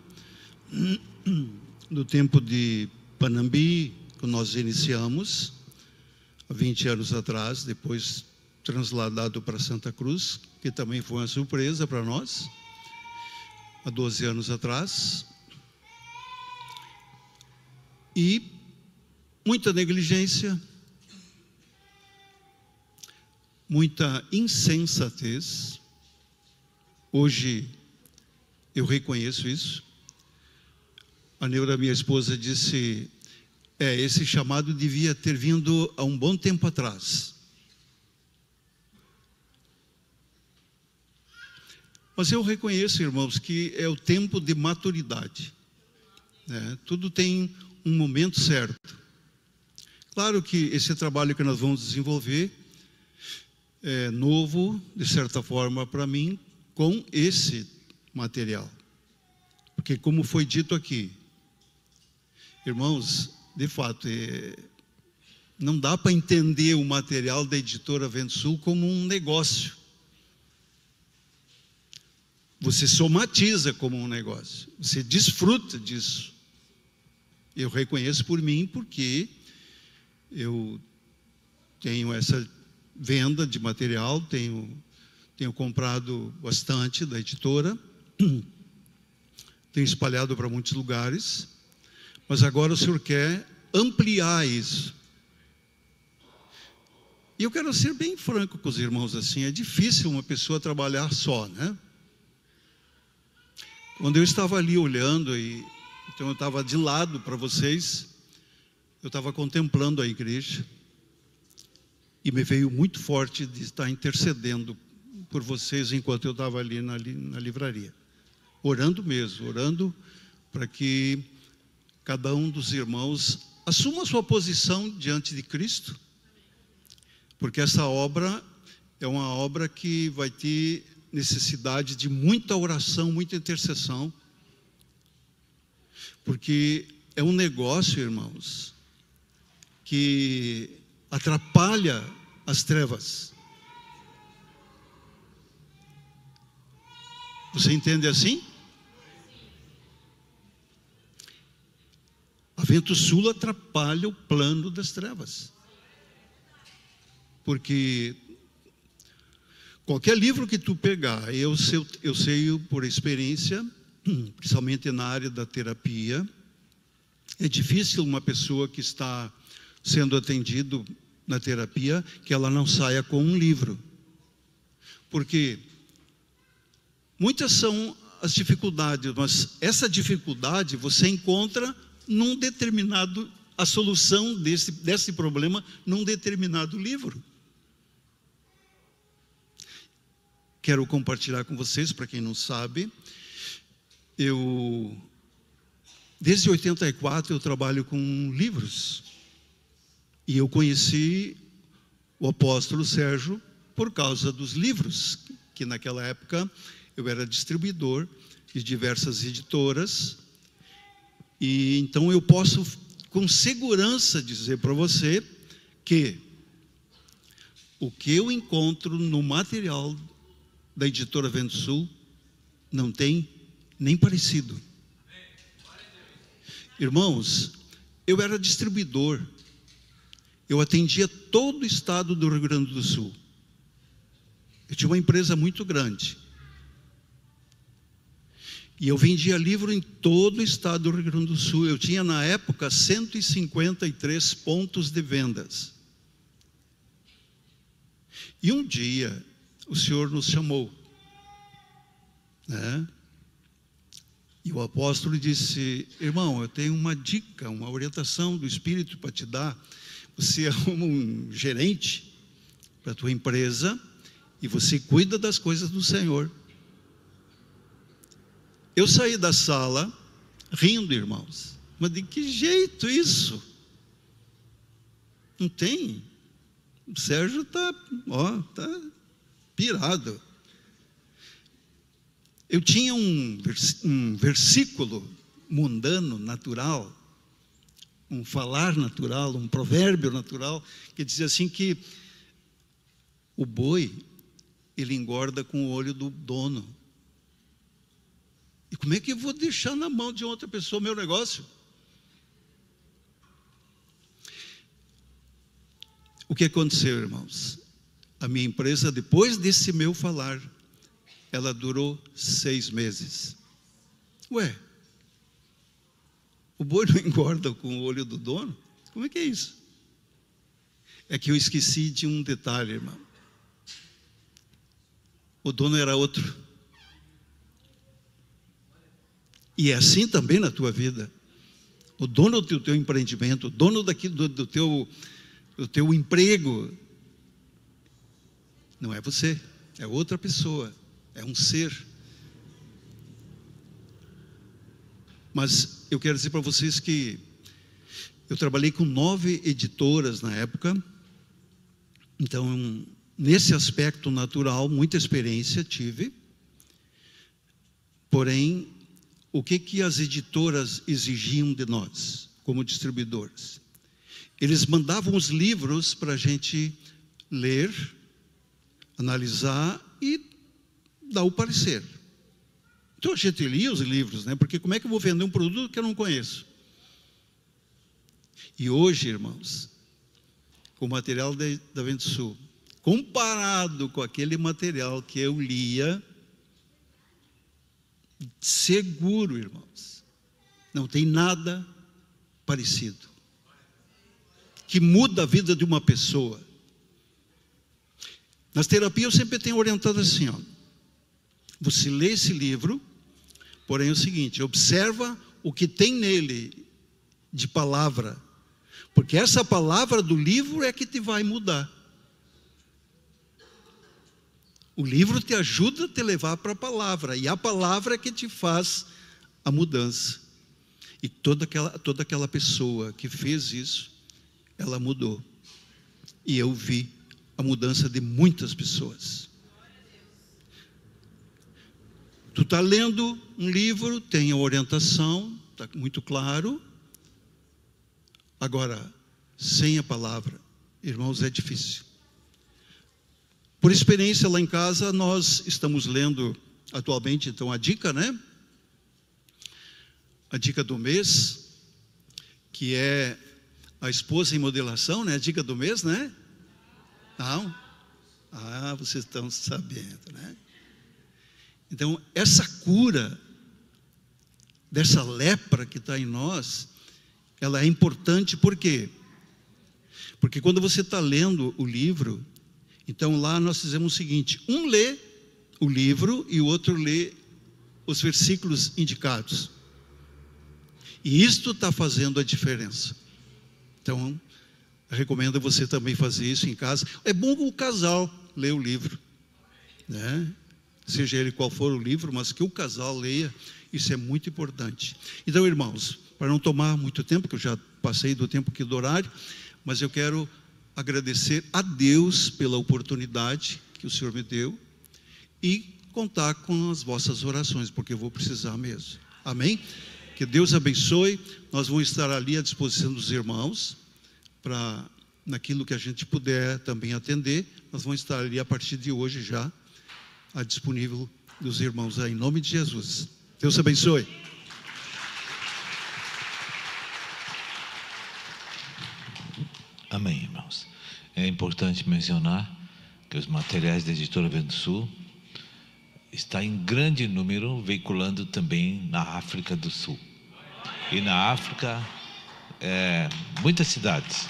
no tempo de Panambi, que nós iniciamos, há 20 anos atrás, depois transladado para Santa Cruz, que também foi uma surpresa para nós, há 12 anos atrás, e muita negligência, muita insensatez. Hoje eu reconheço isso. A Neura, minha esposa, disse: esse chamado devia ter vindo há um bom tempo atrás. Mas eu reconheço, irmãos, que é o tempo de maturidade, né? Tudo tem um momento certo. Claro que esse trabalho que nós vamos desenvolver é novo, de certa forma, para mim, com esse material. Porque, como foi dito aqui, irmãos, de fato, não dá para entender o material da editora Vento Sul como um negócio. Você somatiza como um negócio, você desfruta disso. Eu reconheço por mim, porque eu tenho essa venda de material, tenho comprado bastante da editora, tenho espalhado para muitos lugares, mas agora o Senhor quer ampliar isso. E eu quero ser bem franco com os irmãos assim, é difícil uma pessoa trabalhar só, né? Quando eu estava ali olhando, então eu estava de lado para vocês, eu estava contemplando a igreja, e me veio muito forte de estar intercedendo por vocês enquanto eu estava ali na livraria. Orando mesmo, orando para que cada um dos irmãos assuma a sua posição diante de Cristo, porque essa obra é uma obra que vai ter necessidade de muita oração, muita intercessão, porque é um negócio, irmãos, que atrapalha as trevas. Você entende assim? A Vento Sul atrapalha o plano das trevas. Porque qualquer livro que tu pegar, eu sei por experiência, principalmente na área da terapia, é difícil uma pessoa que está sendo atendido na terapia, que ela não saia com um livro. Porque muitas são as dificuldades, mas essa dificuldade você encontra a solução desse problema num determinado livro. Quero compartilhar com vocês, para quem não sabe, desde 84 eu trabalho com livros. E eu conheci o apóstolo Sérgio por causa dos livros, que naquela época eu era distribuidor de diversas editoras. E então eu posso com segurança dizer para você que o que eu encontro no material da editora Vento Sul não tem nem parecido. Irmãos, eu era distribuidor. Eu atendia todo o estado do Rio Grande do Sul. Eu tinha uma empresa muito grande. E eu vendia livro em todo o estado do Rio Grande do Sul. Eu tinha, na época, 153 pontos de vendas. E um dia, o Senhor nos chamou, né? E o apóstolo disse: irmão, eu tenho uma dica, uma orientação do Espírito para te dar. Você arruma um gerente para a tua empresa e você cuida das coisas do Senhor. Eu saí da sala rindo, irmãos. Mas de que jeito isso? Não tem. O Sérgio está pirado. Eu tinha um versículo mundano, natural, um falar natural, um provérbio natural, que dizia assim que o boi, ele engorda com o olho do dono. E como é que eu vou deixar na mão de outra pessoa o meu negócio? O que aconteceu, irmãos? A minha empresa, depois desse meu falar, ela durou 6 meses. Ué, o boi não engorda com o olho do dono? Como é que é isso? É que eu esqueci de um detalhe, irmão. O dono era outro. E é assim também na tua vida. O dono do teu empreendimento, o dono do teu emprego, não é você, é outra pessoa, é um ser. Mas eu quero dizer para vocês que eu trabalhei com 9 editoras na época. Então, nesse aspecto natural, muita experiência tive. Porém, o que as editoras exigiam de nós, como distribuidores? Eles mandavam os livros para a gente ler, analisar e dar o parecer. Então a gente lia os livros, né? Porque como é que eu vou vender um produto que eu não conheço? E hoje, irmãos, com o material da Vento Sul, comparado com aquele material que eu lia, seguro, irmãos, não tem nada parecido, que muda a vida de uma pessoa. Nas terapias eu sempre tenho orientado assim, ó: você lê esse livro, porém é o seguinte, observa o que tem nele de palavra, porque essa palavra do livro é que te vai mudar. O livro te ajuda a te levar para a palavra, e a palavra é que te faz a mudança. E toda aquela pessoa que fez isso, ela mudou. E eu vi a mudança de muitas pessoas. Tu está lendo um livro, tem a orientação, está muito claro. Agora, sem a palavra, irmãos, é difícil. Por experiência, lá em casa, nós estamos lendo atualmente, então, a dica, né? A dica do mês, que é a esposa em modelação, né? A dica do mês, né? Não? Ah, vocês estão sabendo, né? Então, essa cura dessa lepra que está em nós, ela é importante, por quê? Porque quando você está lendo o livro, então lá nós fizemos o seguinte: um lê o livro e o outro lê os versículos indicados. E isto está fazendo a diferença. Então, eu recomendo você também fazer isso em casa. É bom o casal ler o livro, né? Seja ele qual for o livro, mas que o casal leia, isso é muito importante. Então, irmãos, para não tomar muito tempo, que eu já passei do tempo aqui do horário, mas eu quero agradecer a Deus pela oportunidade que o Senhor me deu e contar com as vossas orações, porque eu vou precisar mesmo. Amém? Que Deus abençoe. Nós vamos estar ali à disposição dos irmãos, para naquilo que a gente puder também atender. Nós vamos estar ali a partir de hoje já, disponível dos irmãos aí, em nome de Jesus. Deus abençoe. Amém, irmãos. É importante mencionar que os materiais da Editora Vento Sul está em grande número veiculando também na África do Sul. E na África, muitas cidades.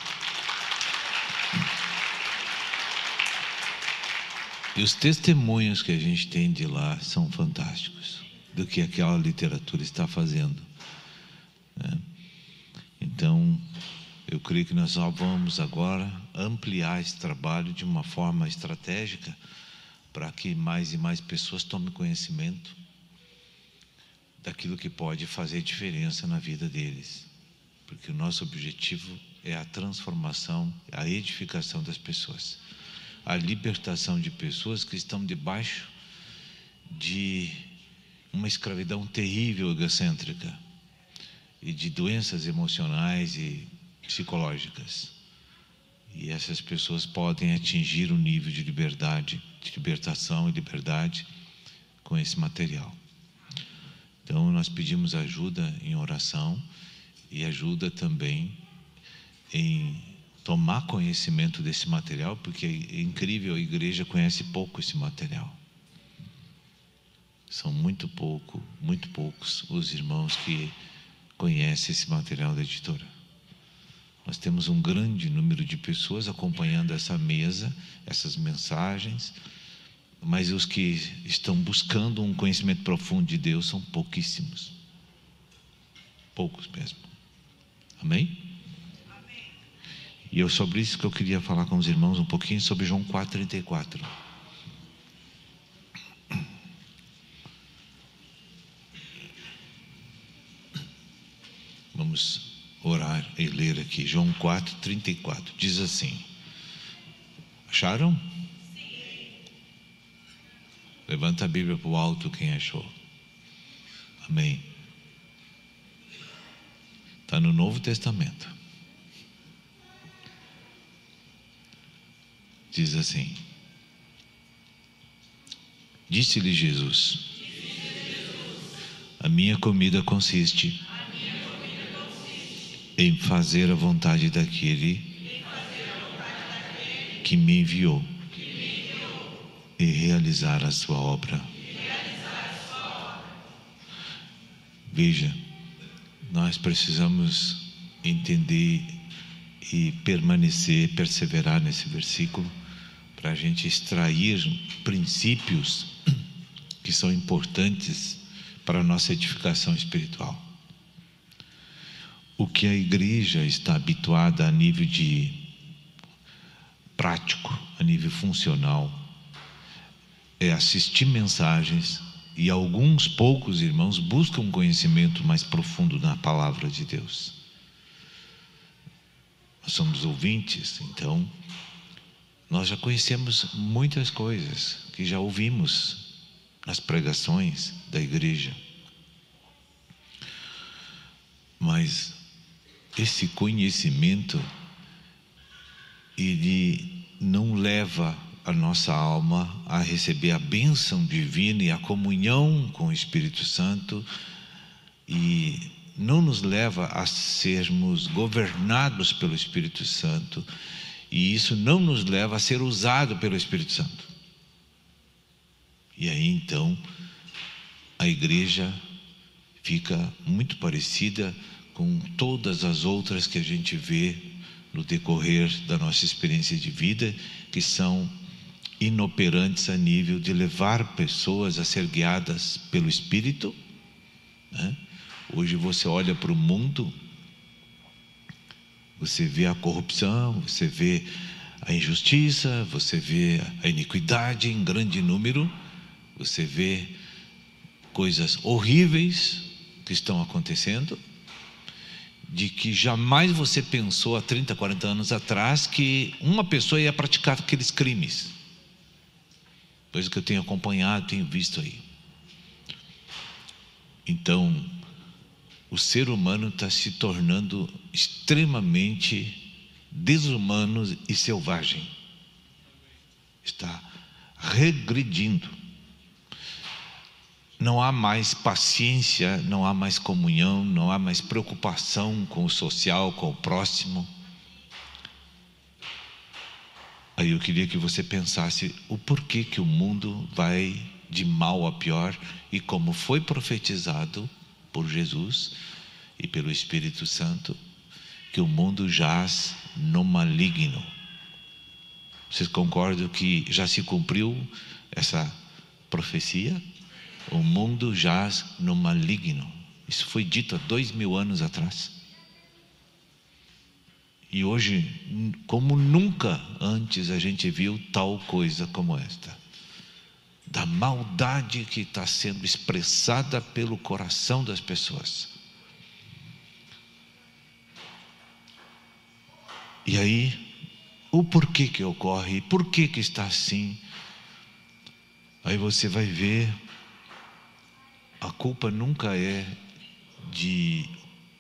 E os testemunhos que a gente tem de lá são fantásticos, do que aquela literatura está fazendo, né? Então, eu creio que nós só vamos agora ampliar esse trabalho de uma forma estratégica, para que mais e mais pessoas tomem conhecimento daquilo que pode fazer diferença na vida deles. Porque o nosso objetivo é a transformação, a edificação das pessoas, a libertação de pessoas que estão debaixo de uma escravidão terrível, egocêntrica, e de doenças emocionais e psicológicas. E essas pessoas podem atingir um nível de liberdade, de libertação e liberdade com esse material. Então, nós pedimos ajuda em oração e ajuda também em tomar conhecimento desse material, porque é incrível, a igreja conhece pouco esse material. São muito poucos os irmãos que conhecem esse material da editora. Nós temos um grande número de pessoas acompanhando essa mesa, essas mensagens, mas os que estão buscando um conhecimento profundo de Deus são pouquíssimos. Poucos mesmo. Amém? Amém. E é sobre isso que eu queria falar com os irmãos um pouquinho, sobre João 4,34. Vamos orar e ler aqui, João 4,34, diz assim, acharam? Sim. Levanta a Bíblia para o alto quem achou. Amém. Está no Novo Testamento. Diz assim, disse-lhe Jesus, a minha comida consiste em fazer a vontade daquele que me enviou e realizar a sua obra. Veja, nós precisamos entender e permanecer, perseverar nesse versículo, para a gente extrair princípios que são importantes para a nossa edificação espiritual. O que a igreja está habituada a nível de prático, a nível funcional, é assistir mensagens, e alguns poucos irmãos buscam um conhecimento mais profundo na palavra de Deus. Nós somos ouvintes, então nós já conhecemos muitas coisas que já ouvimos nas pregações da igreja, mas esse conhecimento ele não leva a nossa alma a receber a bênção divina e a comunhão com o Espírito Santo, e não nos leva a sermos governados pelo Espírito Santo, e isso não nos leva a ser usado pelo Espírito Santo. E aí então a igreja fica muito parecida com todas as outras que a gente vê no decorrer da nossa experiência de vida, que são inoperantes a nível de levar pessoas a ser guiadas pelo Espírito, né? Hoje você olha para o mundo, você vê a corrupção, você vê a injustiça, você vê a iniquidade em grande número, você vê coisas horríveis que estão acontecendo, de que jamais você pensou há 30, 40 anos atrás que uma pessoa ia praticar aqueles crimes. Coisa que eu tenho acompanhado, tenho visto aí. Então, o ser humano está se tornando extremamente desumano e selvagem. Está regredindo. Não há mais paciência, não há mais comunhão, não há mais preocupação com o social, com o próximo. Aí eu queria que você pensasse o porquê que o mundo vai de mal a pior, e como foi profetizado por Jesus e pelo Espírito Santo, que o mundo jaz no maligno. Vocês concordam que já se cumpriu essa profecia? O mundo jaz no maligno. Isso foi dito há 2000 anos atrás. E hoje, como nunca antes, a gente viu tal coisa como esta. Da maldade que está sendo expressada pelo coração das pessoas. E aí, o porquê que ocorre, por que está assim? Aí você vai ver, a culpa nunca é de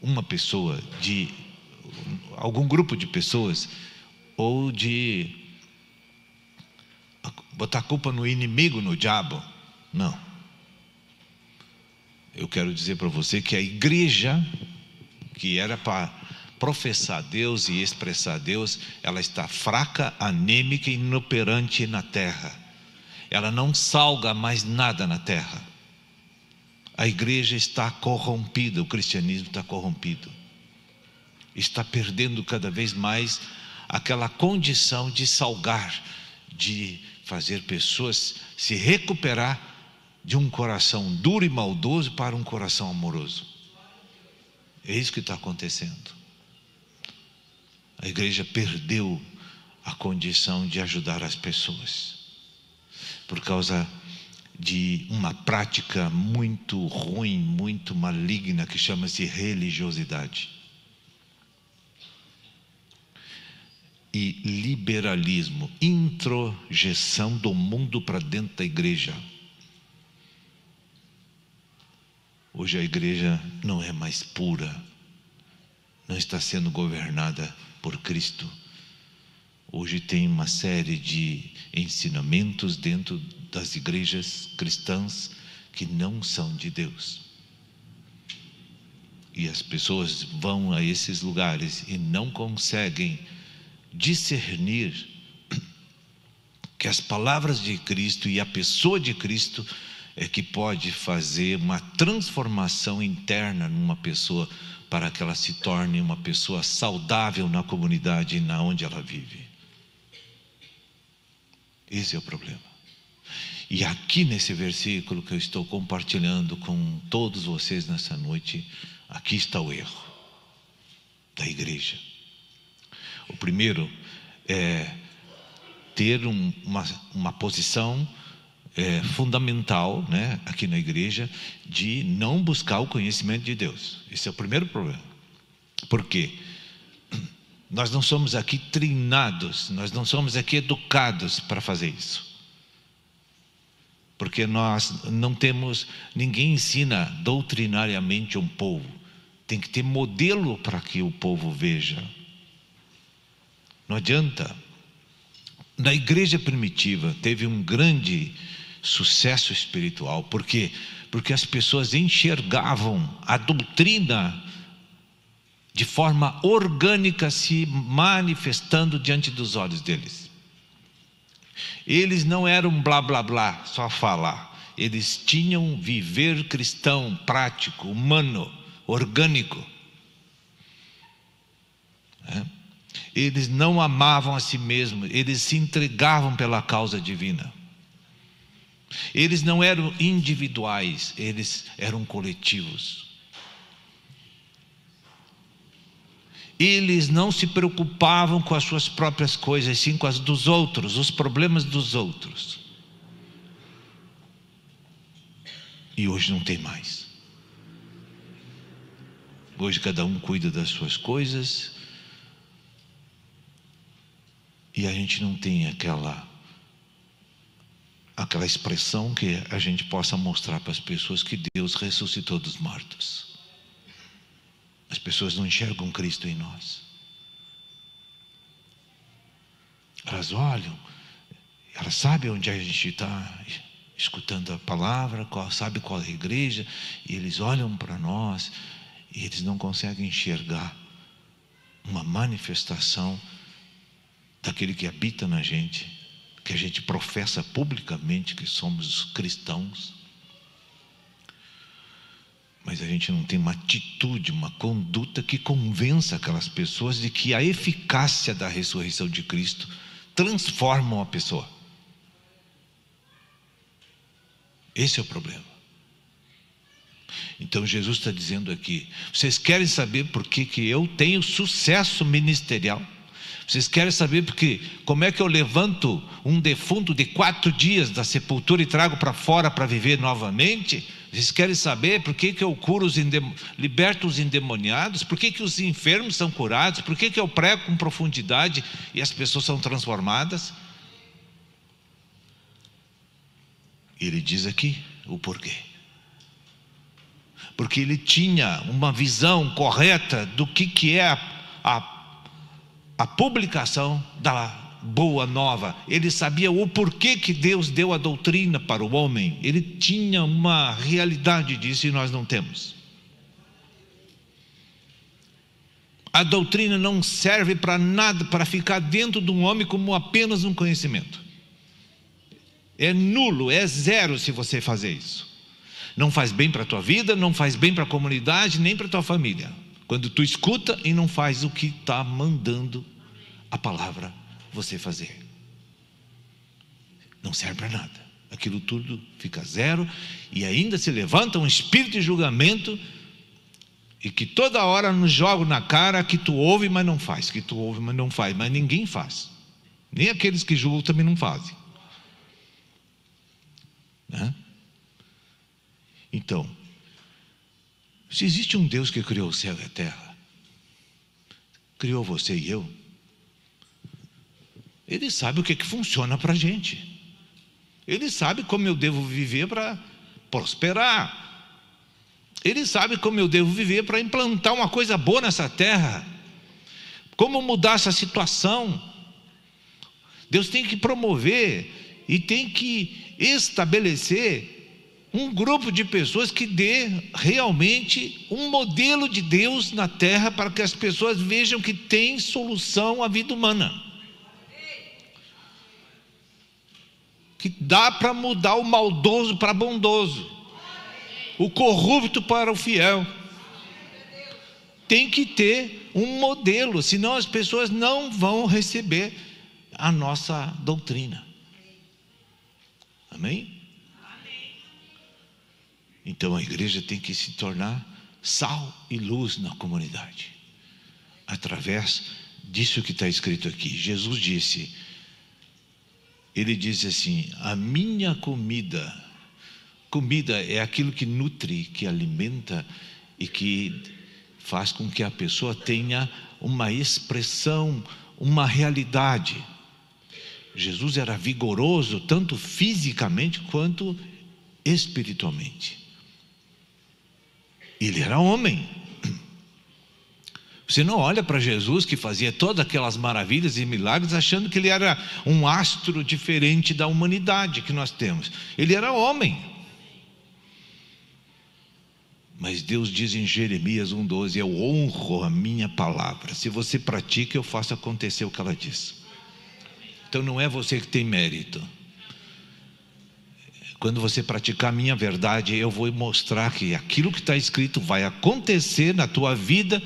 uma pessoa, de algum grupo de pessoas, ou de botar a culpa no inimigo, no diabo. Não. Eu quero dizer para você que a igreja, que era para professar Deus e expressar Deus, ela está fraca, anêmica e inoperante na terra. Ela não salga mais nada na terra. A igreja está corrompida, o cristianismo está corrompido. Está perdendo cada vez mais aquela condição de salgar, de fazer pessoas se recuperar de um coração duro e maldoso para um coração amoroso. É isso que está acontecendo. A igreja perdeu a condição de ajudar as pessoas por causa de uma prática muito ruim, muito maligna, que chama-se religiosidade e liberalismo, introjeção do mundo para dentro da igreja. Hoje a igreja não é mais pura, não está sendo governada por Cristo. Hoje tem uma série de ensinamentos dentro das igrejas cristãs que não são de Deus. E as pessoas vão a esses lugares e não conseguem discernir que as palavras de Cristo e a pessoa de Cristo é que pode fazer uma transformação interna numa pessoa, para que ela se torne uma pessoa saudável na comunidade na onde ela vive. Esse é o problema. E aqui nesse versículo que eu estou compartilhando com todos vocês nessa noite, aqui está o erro da igreja. O primeiro é ter uma posição fundamental, né, aqui na igreja, de não buscar o conhecimento de Deus. Esse é o primeiro problema. Por quê? Nós não somos aqui treinados, nós não somos aqui educados para fazer isso. Porque nós não temos, ninguém ensina doutrinariamente um povo. Tem que ter modelo para que o povo veja. Não adianta na igreja primitiva teve um grande sucesso espiritual. Por quê? Porque as pessoas enxergavam a doutrina de forma orgânica se manifestando diante dos olhos deles. Eles não eram blá blá blá, só falar. Eles tinham um viver cristão, prático, humano, orgânico. Eles não amavam a si mesmos, eles se entregavam pela causa divina. Eles não eram individuais, eles eram coletivos. Eles não se preocupavam com as suas próprias coisas, sim com as dos outros, os problemas dos outros. E hoje não tem mais. Hoje cada um cuida das suas coisas. E a gente não tem aquela expressão que a gente possa mostrar para as pessoas que Deus ressuscitou dos mortos. As pessoas não enxergam Cristo em nós. Elas olham, elas sabem onde a gente está escutando a palavra, sabe qual é a igreja, e eles olham para nós e eles não conseguem enxergar uma manifestação daquele que habita na gente, que a gente professa publicamente que somos cristãos. Mas a gente não tem uma atitude, uma conduta que convença aquelas pessoas de que a eficácia da ressurreição de Cristo transforma a pessoa. Esse é o problema. Então Jesus está dizendo aqui: vocês querem saber por que eu tenho sucesso ministerial? Vocês querem saber como é que eu levanto um defunto de 4 dias da sepultura e trago para fora para viver novamente? Vocês querem saber por que eu curo liberto os endemoniados? Por que os enfermos são curados? Por que eu prego com profundidade e as pessoas são transformadas? Ele diz aqui o porquê. Porque ele tinha uma visão correta do que é a publicação da boa nova. Ele sabia o porquê que Deus deu a doutrina para o homem. Ele tinha uma realidade disso e nós não temos. A doutrina não serve para nada, para ficar dentro de um homem como apenas um conhecimento. É nulo, é zero se você fazer isso. Não faz bem para a tua vida, não faz bem para a comunidade, nem para a tua família. Quando tu escuta e não faz o que está mandando a palavra você fazer, não serve para nada. Aquilo tudo fica zero e ainda se levanta um espírito de julgamento e que toda hora nos joga na cara que tu ouve, mas não faz, que tu ouve, mas não faz, mas ninguém faz. Nem aqueles que julgam também não fazem, né? Então, se existe um Deus que criou o céu e a terra, criou você e eu, Ele sabe o que funciona para a gente. Ele sabe como eu devo viver para prosperar. Ele sabe como eu devo viver para implantar uma coisa boa nessa terra. Como mudar essa situação. Deus tem que promover e tem que estabelecer um grupo de pessoas que dê realmente um modelo de Deus na terra para que as pessoas vejam que tem solução à vida humana. Que dá para mudar o maldoso para bondoso, o corrupto para o fiel. Tem que ter um modelo, senão as pessoas não vão receber a nossa doutrina. Amém? Então a igreja tem que se tornar sal e luz na comunidade, através disso que está escrito aqui. Jesus disse, ele diz assim: a minha comida é aquilo que nutre, que alimenta e que faz com que a pessoa tenha uma expressão, uma realidade. Jesus era vigoroso tanto fisicamente quanto espiritualmente. Ele era homem. Você não olha para Jesus, que fazia todas aquelas maravilhas e milagres, achando que ele era um astro diferente da humanidade que nós temos. Ele era homem. Mas Deus diz em Jeremias 1,12: eu honro a minha palavra. Se você pratica, eu faço acontecer o que ela diz. Então não é você que tem mérito. Quando você praticar a minha verdade, eu vou mostrar que aquilo que está escrito vai acontecer na tua vida,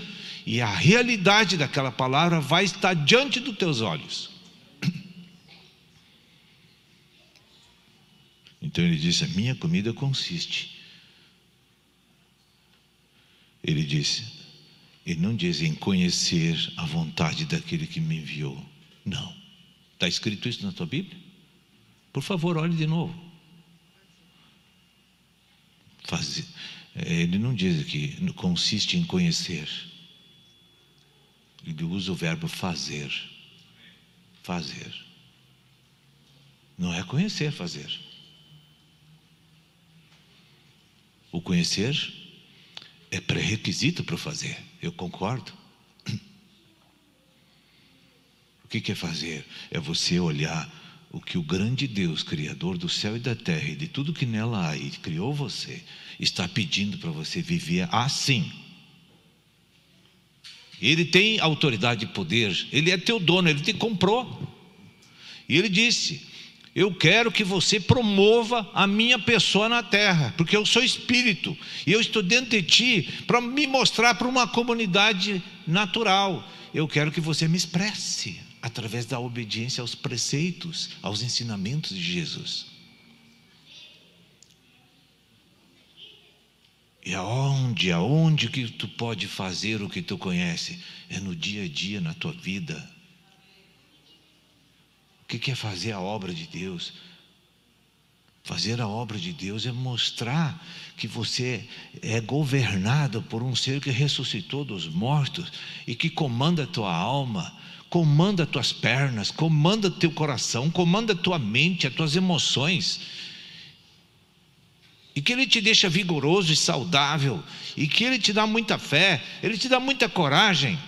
e a realidade daquela palavra vai estar diante dos teus olhos. Então ele disse: a minha comida consiste. Ele disse, ele não diz em conhecer a vontade daquele que me enviou. Não. Está escrito isso na tua Bíblia? Por favor, olhe de novo. Ele não diz que consiste em conhecer. Ele usa o verbo fazer. Fazer. Não é conhecer, fazer. O conhecer é pré-requisito para o fazer. Eu concordo. O que é fazer? É você olhar o que o grande Deus, Criador do céu e da terra e de tudo que nela há, e criou você, está pedindo para você viver assim. Ele tem autoridade e poder, ele é teu dono, ele te comprou. E ele disse: eu quero que você promova a minha pessoa na terra, porque eu sou espírito, e eu estou dentro de ti para me mostrar para uma comunidade natural. Eu quero que você me expresse através da obediência aos preceitos, aos ensinamentos de Jesus. E aonde que tu pode fazer o que tu conhece? É no dia a dia, na tua vida. O que é fazer a obra de Deus? Fazer a obra de Deus é mostrar que você é governado por um ser que ressuscitou dos mortos e que comanda a tua alma, comanda as tuas pernas, comanda o teu coração, comanda a tua mente, as tuas emoções. E que Ele te deixa vigoroso e saudável, e que Ele te dá muita fé, Ele te dá muita coragem,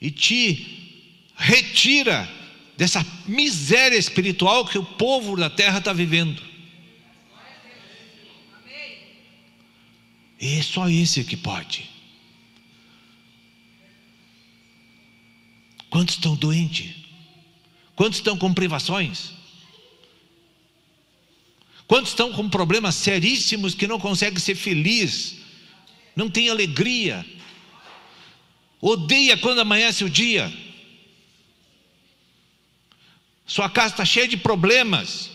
e te retira dessa miséria espiritual que o povo da terra está vivendo. E é só esse que pode. Quantos estão doentes? Quantos estão com privações? Quantos estão com problemas seríssimos que não conseguem ser felizes? Não tem alegria? Odeia quando amanhece o dia? Sua casa está cheia de problemas.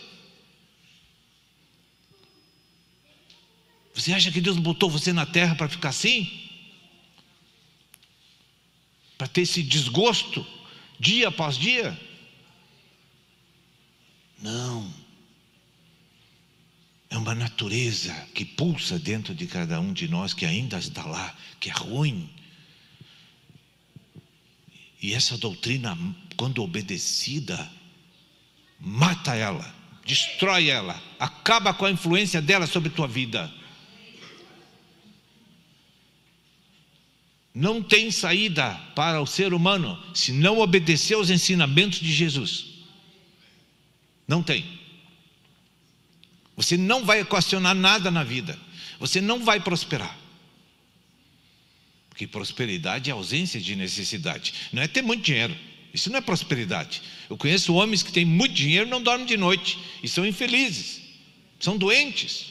Você acha que Deus botou você na terra para ficar assim? Para ter esse desgosto dia após dia? Não. É uma natureza que pulsa dentro de cada um de nós, que ainda está lá, que é ruim. E essa doutrina, quando obedecida, mata ela, destrói ela, acaba com a influência dela sobre a tua vida. Não tem saída para o ser humano se não obedecer aos ensinamentos de Jesus. Não tem. Você não vai equacionar nada na vida. Você não vai prosperar. Porque prosperidade é ausência de necessidade. Não é ter muito dinheiro. Isso não é prosperidade. Eu conheço homens que têm muito dinheiro e não dormem de noite. E são infelizes. São doentes.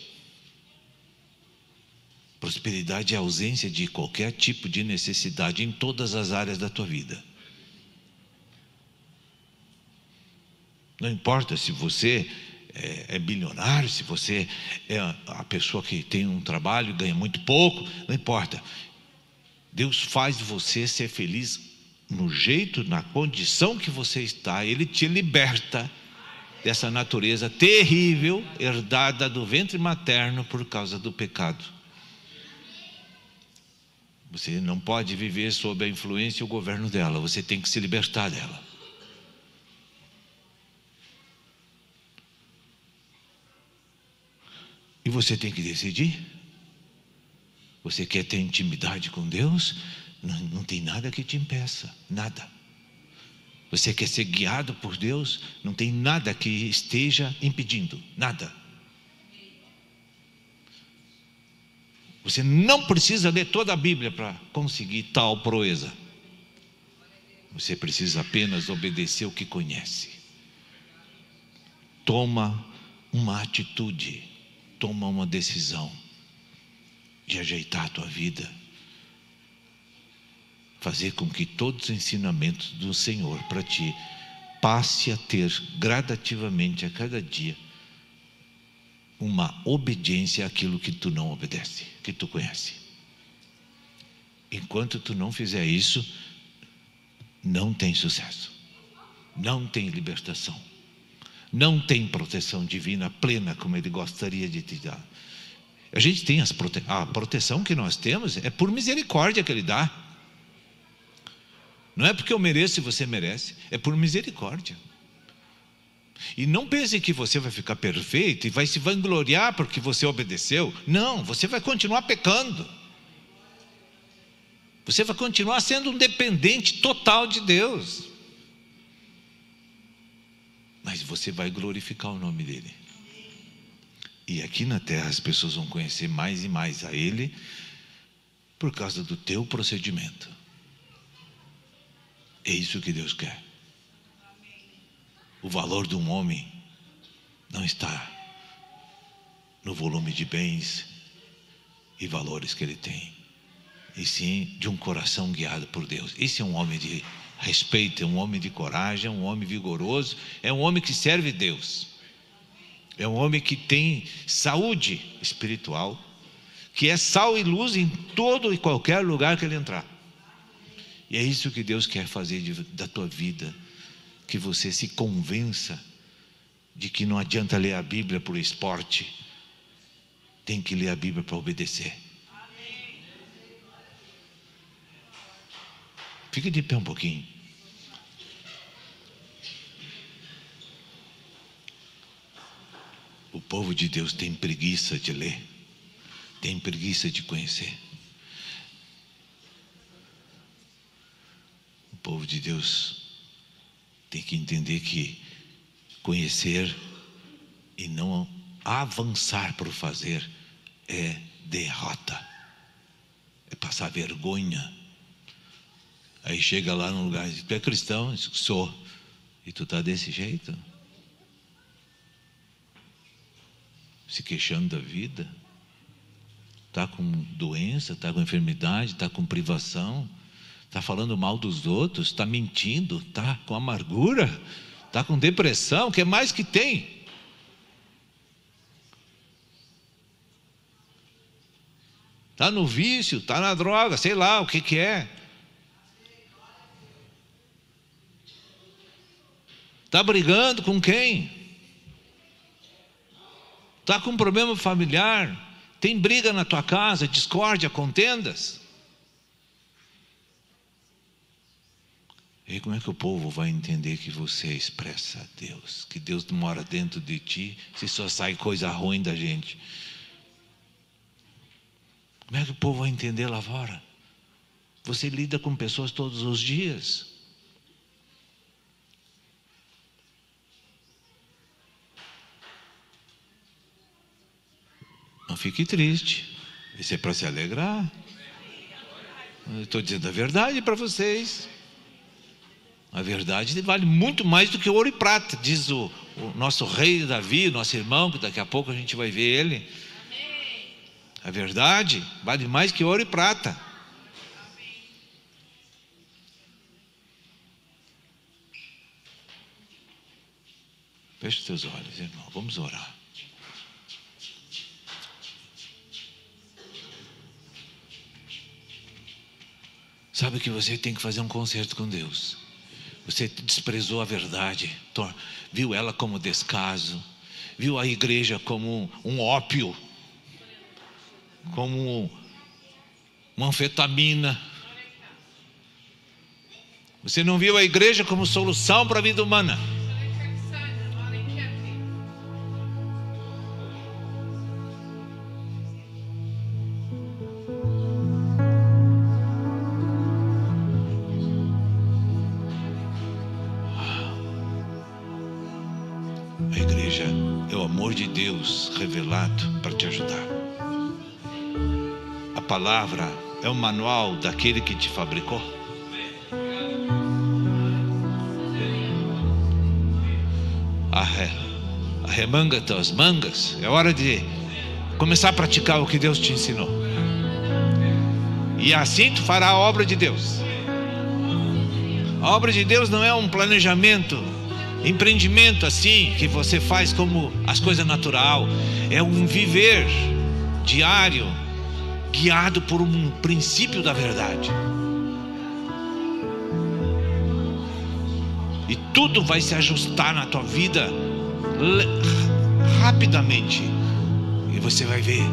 Prosperidade é a ausência de qualquer tipo de necessidade em todas as áreas da tua vida. Não importa se você é bilionário, se você é a pessoa que tem um trabalho e ganha muito pouco, não importa. Deus faz você ser feliz no jeito, na condição que você está. Ele te liberta dessa natureza terrível, herdada do ventre materno por causa do pecado. Você não pode viver sob a influência e o governo dela. Você tem que se libertar dela. E você tem que decidir. Você quer ter intimidade com Deus? Não tem nada que te impeça, nada. Você quer ser guiado por Deus? Não tem nada que esteja impedindo, nada. Você não precisa ler toda a Bíblia para conseguir tal proeza. Você precisa apenas obedecer o que conhece. Toma uma atitude, toma uma decisão de ajeitar a tua vida. Fazer com que todos os ensinamentos do Senhor para ti passe a ter gradativamente a cada dia uma obediência àquilo que tu não obedece, que tu conhece. Enquanto tu não fizer isso, não tem sucesso, não tem libertação, não tem proteção divina plena como Ele gostaria de te dar. A gente tem a proteção que nós temos é por misericórdia que Ele dá. Não é porque eu mereço e você merece, é por misericórdia. E não pense que você vai ficar perfeito e vai se vangloriar porque você obedeceu. Não, você vai continuar pecando. Você vai continuar sendo um dependente total de Deus. Mas você vai glorificar o nome dEle. E aqui na terra as pessoas vão conhecer mais e mais a Ele por causa do teu procedimento. É isso que Deus quer. O valor de um homem não está no volume de bens e valores que ele tem, e sim de um coração guiado por Deus. Esse é um homem de respeito, é um homem de coragem, é um homem vigoroso, é um homem que serve Deus, é um homem que tem saúde espiritual, que é sal e luz em todo e qualquer lugar que ele entrar. E é isso que Deus quer fazer da tua vida, que você se convença de que não adianta ler a Bíblia por esporte, tem que ler a Bíblia para obedecer. Fique de pé um pouquinho. O povo de Deus tem preguiça de ler, tem preguiça de conhecer. O povo de Deus tem que entender que conhecer e não avançar para o fazer é derrota, é passar vergonha. Aí chega lá num lugar e diz: tu é cristão? Eu digo: sou. E tu está desse jeito? Se queixando da vida? Está com doença, está com enfermidade, está com privação, está falando mal dos outros, está mentindo, está com amargura, está com depressão, o que mais que tem? Está no vício, está na droga, sei lá o que é. Está brigando com quem? Está com um problema familiar? Tem briga na tua casa, discórdia, contendas? E aí como é que o povo vai entender que você expressa a Deus? Que Deus mora dentro de ti, se só sai coisa ruim da gente? Como é que o povo vai entender lá fora? Você lida com pessoas todos os dias. Não fique triste, isso é para se alegrar. Eu estou dizendo a verdade para vocês. A verdade vale muito mais do que ouro e prata, diz o nosso rei Davi, nosso irmão, que daqui a pouco a gente vai ver ele. A verdade vale mais que ouro e prata. Feche os teus olhos, irmão, vamos orar. Sabe que você tem que fazer um concerto com Deus. Você desprezou a verdade, viu ela como descaso, viu a igreja como um ópio, como uma anfetamina. Você não viu a igreja como solução para a vida humana. igreja é o amor de Deus revelado para te ajudar. A palavra é o manual daquele que te fabricou. Arremanga tuas mangas. É hora de começar a praticar o que Deus te ensinou. E assim tu fará a obra de Deus. A obra de Deus não é um planejamento, empreendimento assim, que você faz como as coisas natural. É um viver diário, guiado por um princípio da verdade. E tudo vai se ajustar na tua vida rapidamente. E você vai ver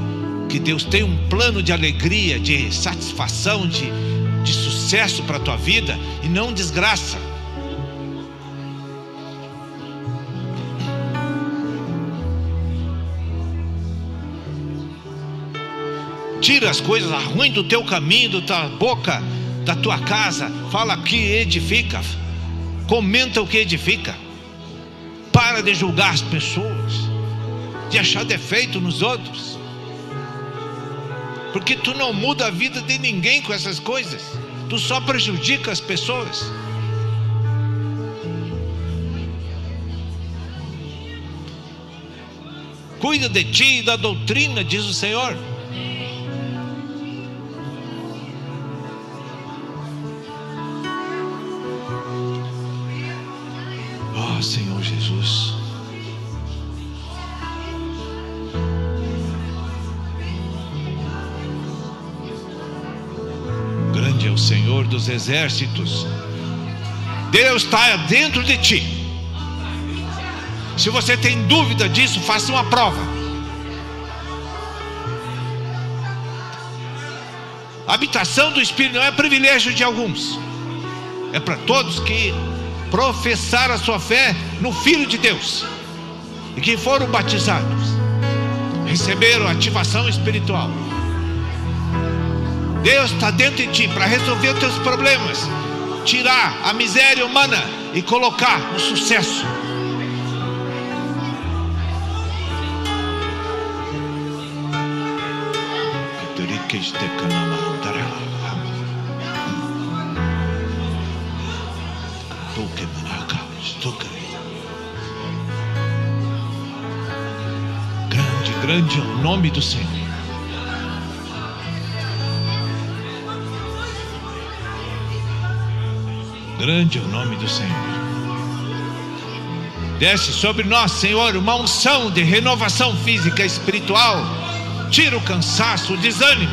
que Deus tem um plano de alegria, de satisfação, de sucesso para a tua vida, e não desgraça. Tira as coisas ruins do teu caminho, da tua boca, da tua casa. Fala o que edifica. Comenta o que edifica. Para de julgar as pessoas, de achar defeito nos outros, porque tu não muda a vida de ninguém com essas coisas. Tu só prejudica as pessoas. Cuida de ti e da doutrina, diz o Senhor. Oh, Senhor Jesus. Grande é o Senhor dos exércitos. Deus está dentro de ti. Se você tem dúvida disso, faça uma prova. A habitação do Espírito não é privilégio de alguns, é para todos que professaram a sua fé no Filho de Deus e que foram batizados, receberam ativação espiritual. Deus está dentro de ti para resolver os teus problemas, tirar a miséria humana e colocar o sucesso. Grande é o nome do Senhor. Grande é o nome do Senhor. Desce sobre nós, Senhor, uma unção de renovação física e espiritual. Tira o cansaço, o desânimo,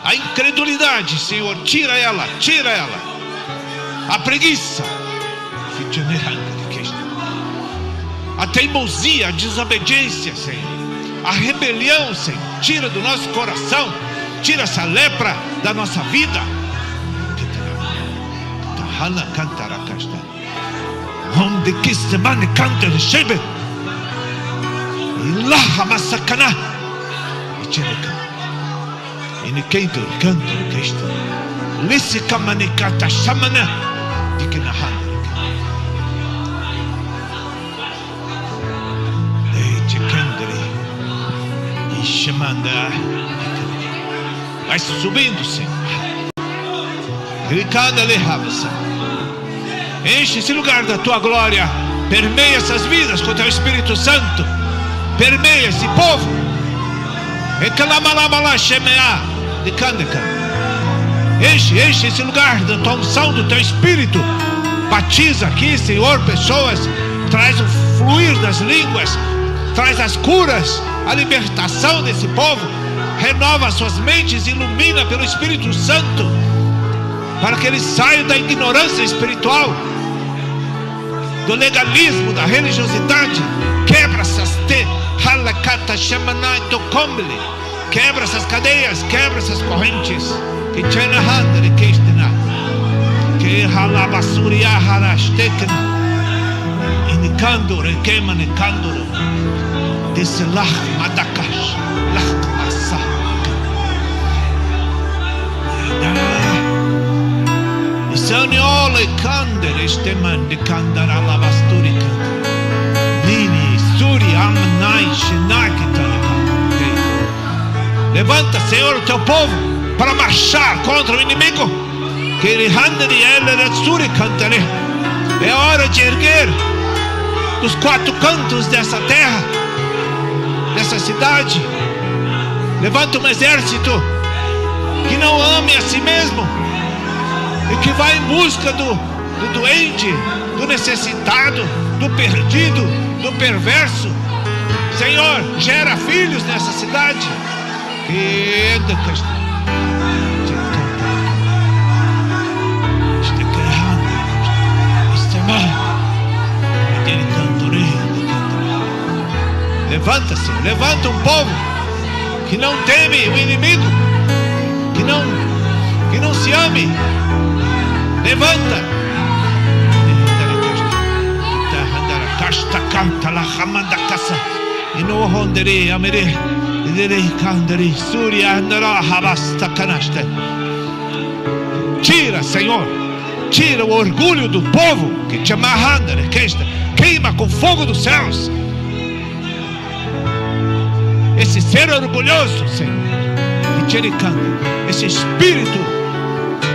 a incredulidade, Senhor, tira ela, a preguiça, a teimosia, a desobediência, Senhor, a rebelião, Senhor, tira do nosso coração, tira essa lepra da nossa vida. Onde que se mane canta de chebe, ilaha masakana, e tira Iniqueito canto Cristo. Lisse kamanikata shamana dikinahan. Eite kendri e chamanda. Vai subindo, Senhor. Gritando alehavasa. Enche esse lugar da tua glória. Permeia essas vidas com o teu Espírito Santo. Permeia esse povo. Reclamalamalá shemeá. Enche esse lugar da tua unção, do teu Espírito. Batiza aqui, Senhor, pessoas. Traz o fluir das línguas, traz as curas, a libertação desse povo. Renova suas mentes, ilumina pelo Espírito Santo, para que eles saiam da ignorância espiritual, do legalismo, da religiosidade. Quebra essas halakata shamanai tokombele. Quebra essas cadeias, quebra essas correntes. Que tchena handre que estina. Que halabasuria harastekna. Inicando, requema, nicando. Desse lach madakash. Lach asa. E saniole candere este man de candara lavasturica. Levanta, Senhor, o teu povo para marchar contra o inimigo. É hora de erguer dos 4 cantos dessa terra, dessa cidade. Levanta um exército que não ame a si mesmo e que vai em busca do doente, do necessitado, do perdido, do perverso. Senhor, gera filhos nessa cidade. Levanta, Senhor, levanta um povo que não teme o inimigo, que não se ame. Levanta. Tira, Senhor, tira o orgulho do povo que te amarranda, queima com fogo dos céus esse ser orgulhoso, Senhor, esse espírito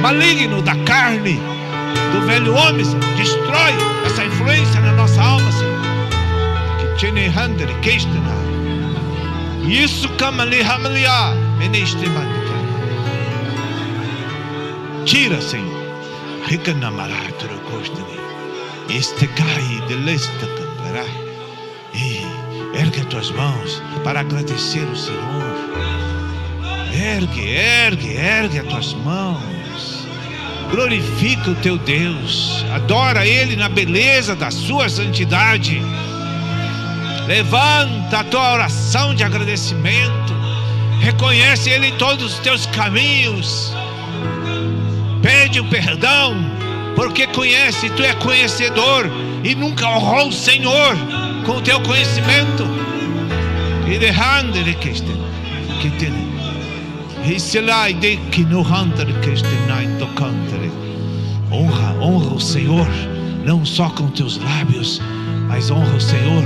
maligno da carne, do velho homem, Senhor. Destrói essa influência na nossa alma, Senhor. Isso tira, Senhor. Ergue as tuas mãos para agradecer o Senhor. Ergue as tuas mãos. Glorifica o teu Deus. Adora Ele na beleza da sua santidade. Levanta a tua oração de agradecimento. Reconhece Ele em todos os teus caminhos. Pede o perdão, porque conhece, tu é conhecedor e nunca honrou o Senhor com o teu conhecimento. E derrande que este que tem Riselai de que no handre que este night tocante. Honra o Senhor não só com teus lábios, mas honra o Senhor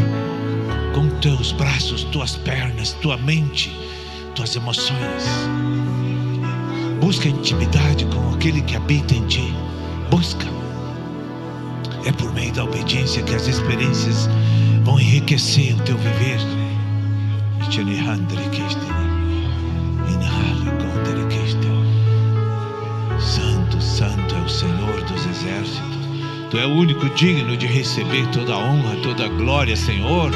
com teus braços, tuas pernas, tua mente, tuas emoções. Busca intimidade com aquele que habita em ti. Busca. É por meio da obediência que as experiências vão enriquecer o teu viver. Santo, santo é o Senhor dos exércitos. Tu é o único digno de receber toda a honra, toda a glória, Senhor.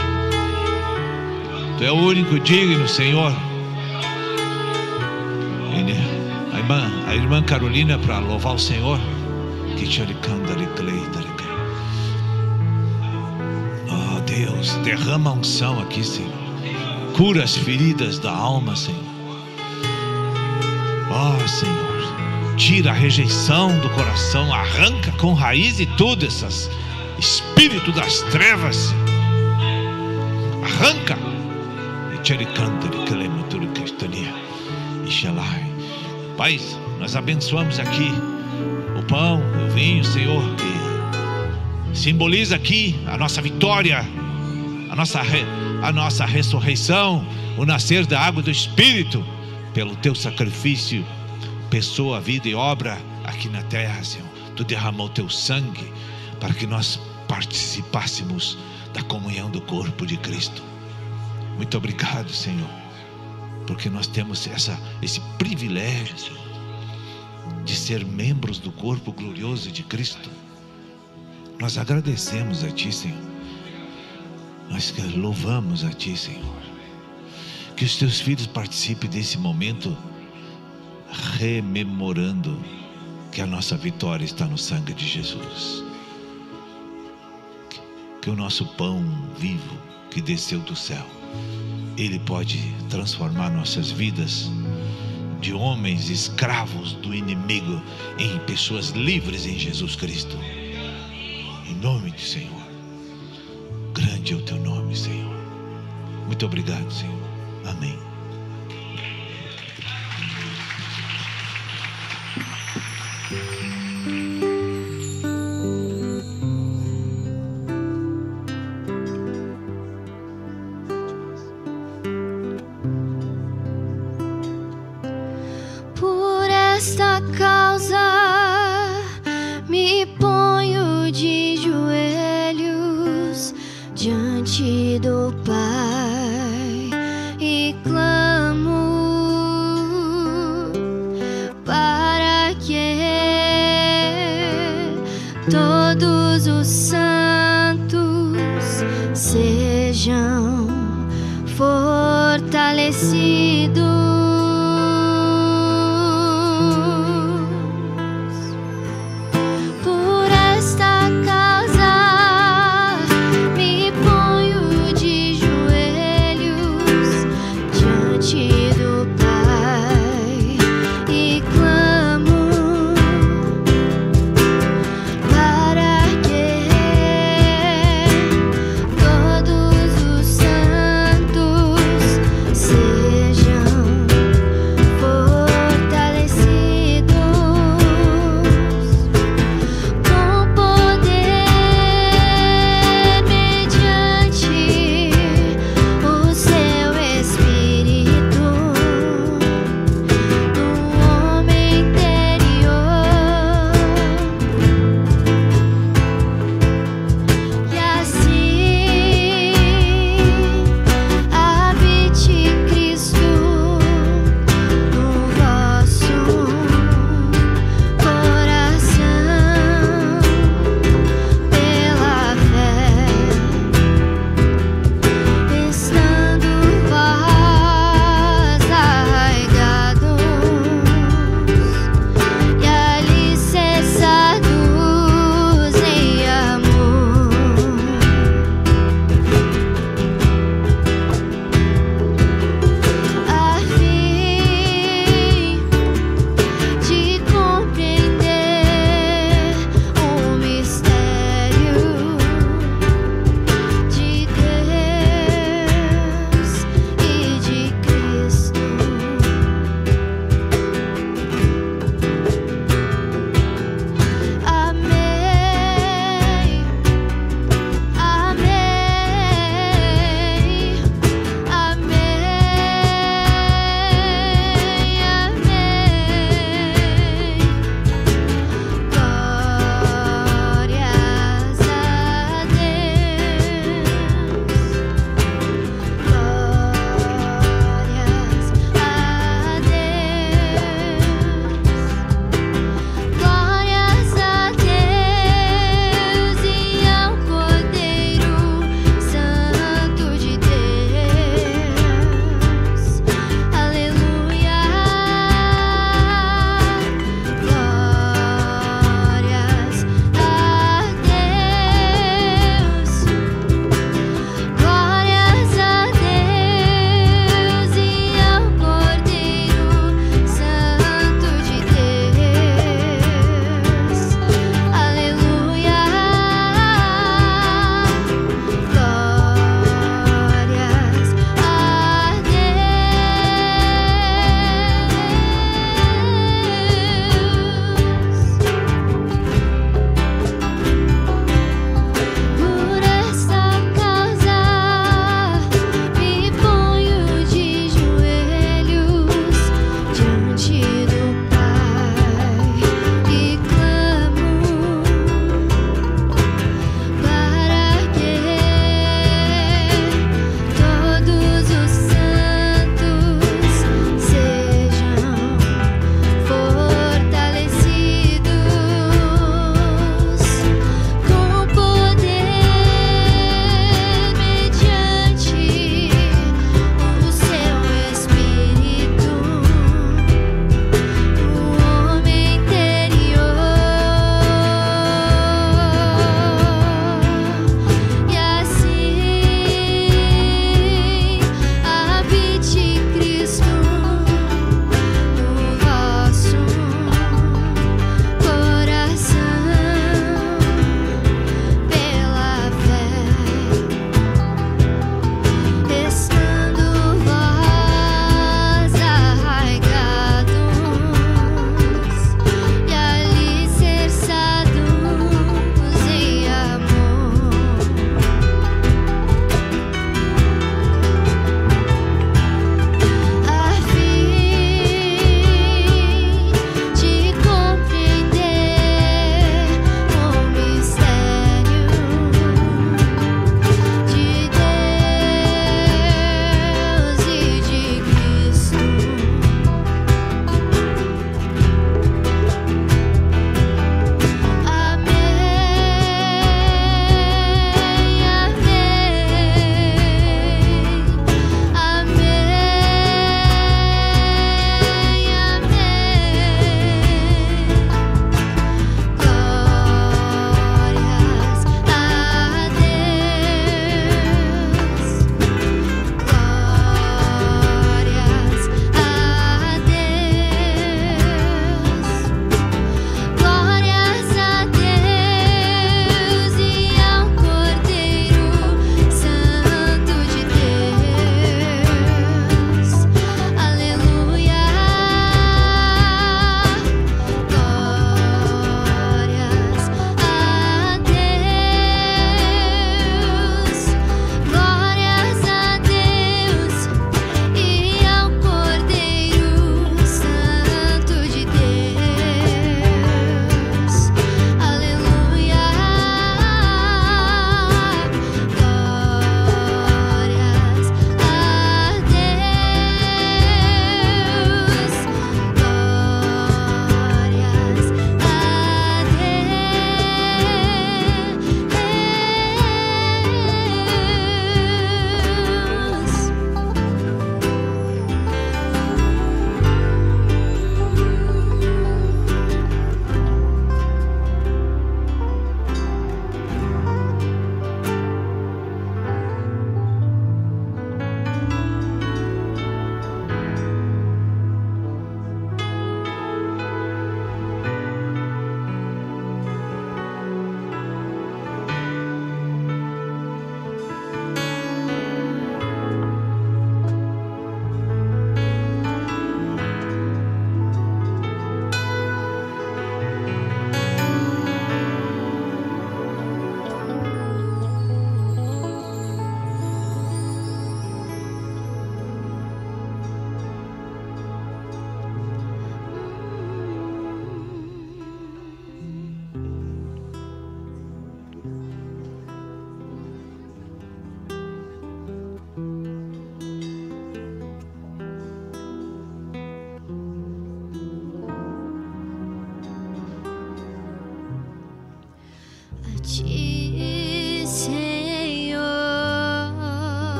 Tu é o único digno, Senhor. A irmã Carolina, para louvar o Senhor. Oh Deus, derrama a unção aqui, Senhor. Cura as feridas da alma, Senhor. Oh Senhor, tira a rejeição do coração. Arranca com raiz e tudo esses espírito das trevas. Arranca. Pai, nós abençoamos aqui o pão, o vinho, Senhor, que simboliza aqui a nossa vitória, a nossa ressurreição, o nascer da água do Espírito, pelo teu sacrifício, pessoa, vida e obra aqui na terra, Senhor. Tu derramou teu sangue para que nós participássemos da comunhão do corpo de Cristo. Muito obrigado, Senhor, porque nós temos esse privilégio, Senhor, de ser membros do corpo glorioso de Cristo. Nós agradecemos a Ti, Senhor. Nós louvamos a Ti, Senhor. Que os Teus filhos participem desse momento, rememorando que a nossa vitória está no sangue de Jesus. Que o nosso pão vivo que desceu do céu, Ele pode transformar nossas vidas de homens escravos do inimigo em pessoas livres em Jesus Cristo. Em nome do Senhor. Grande é o teu nome, Senhor. Muito obrigado, Senhor. Amém. esta causa me ponho de joelhos diante do Pai e clamo para que todos os santos sejam fortalecidos. Por esta causa me ponho de joelhos diante do Pai e clamo para que todos os santos sejam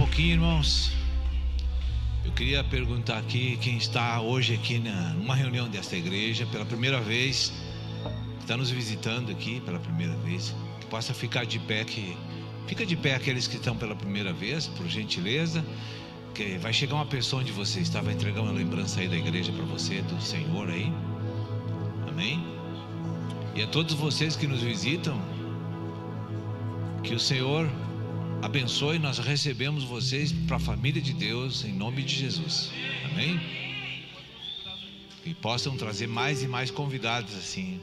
pouquinho, irmãos. Eu queria perguntar aqui, quem está hoje aqui numa reunião desta igreja, pela primeira vez, que está nos visitando aqui pela primeira vez, que possa ficar de pé, fica de pé aqueles que estão pela primeira vez, por gentileza, que vai chegar uma pessoa onde você está, vai entregar uma lembrança aí da igreja para você, do Senhor aí, amém? E a todos vocês que nos visitam, que o Senhor abençoe. Nós recebemos vocês para a família de Deus, em nome de Jesus, amém? E possam trazer mais e mais convidados assim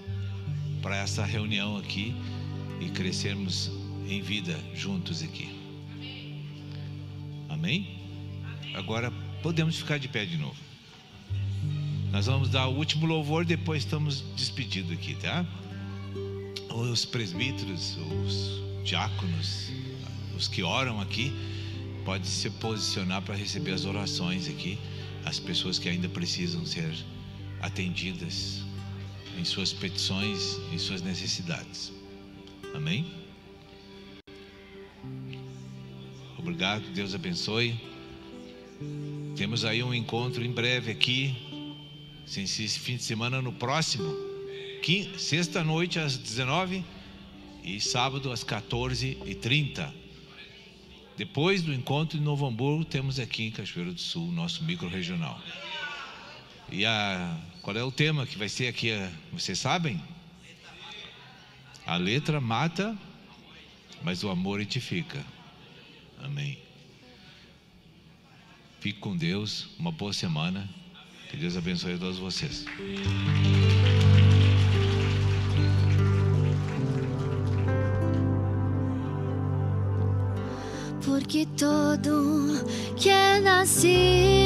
para essa reunião aqui e crescermos em vida juntos aqui, amém? Agora podemos ficar de pé de novo. Nós vamos dar o último louvor, depois estamos despedidos aqui, tá? Os presbíteros, os diáconos, os que oram aqui, podem se posicionar para receber as orações aqui, as pessoas que ainda precisam ser atendidas em suas petições, em suas necessidades, amém? Obrigado, Deus abençoe. Temos aí um encontro em breve aqui, esse fim de semana, no próximo, sexta noite às 19 e sábado às 14h30. Depois do encontro em Novo Hamburgo, temos aqui em Cachoeiro do Sul, nosso micro-regional. E qual é o tema que vai ser aqui? Vocês sabem? A letra mata, mas o amor edifica. Amém. Fique com Deus, uma boa semana. Que Deus abençoe a todos vocês. Porque todo que é nascido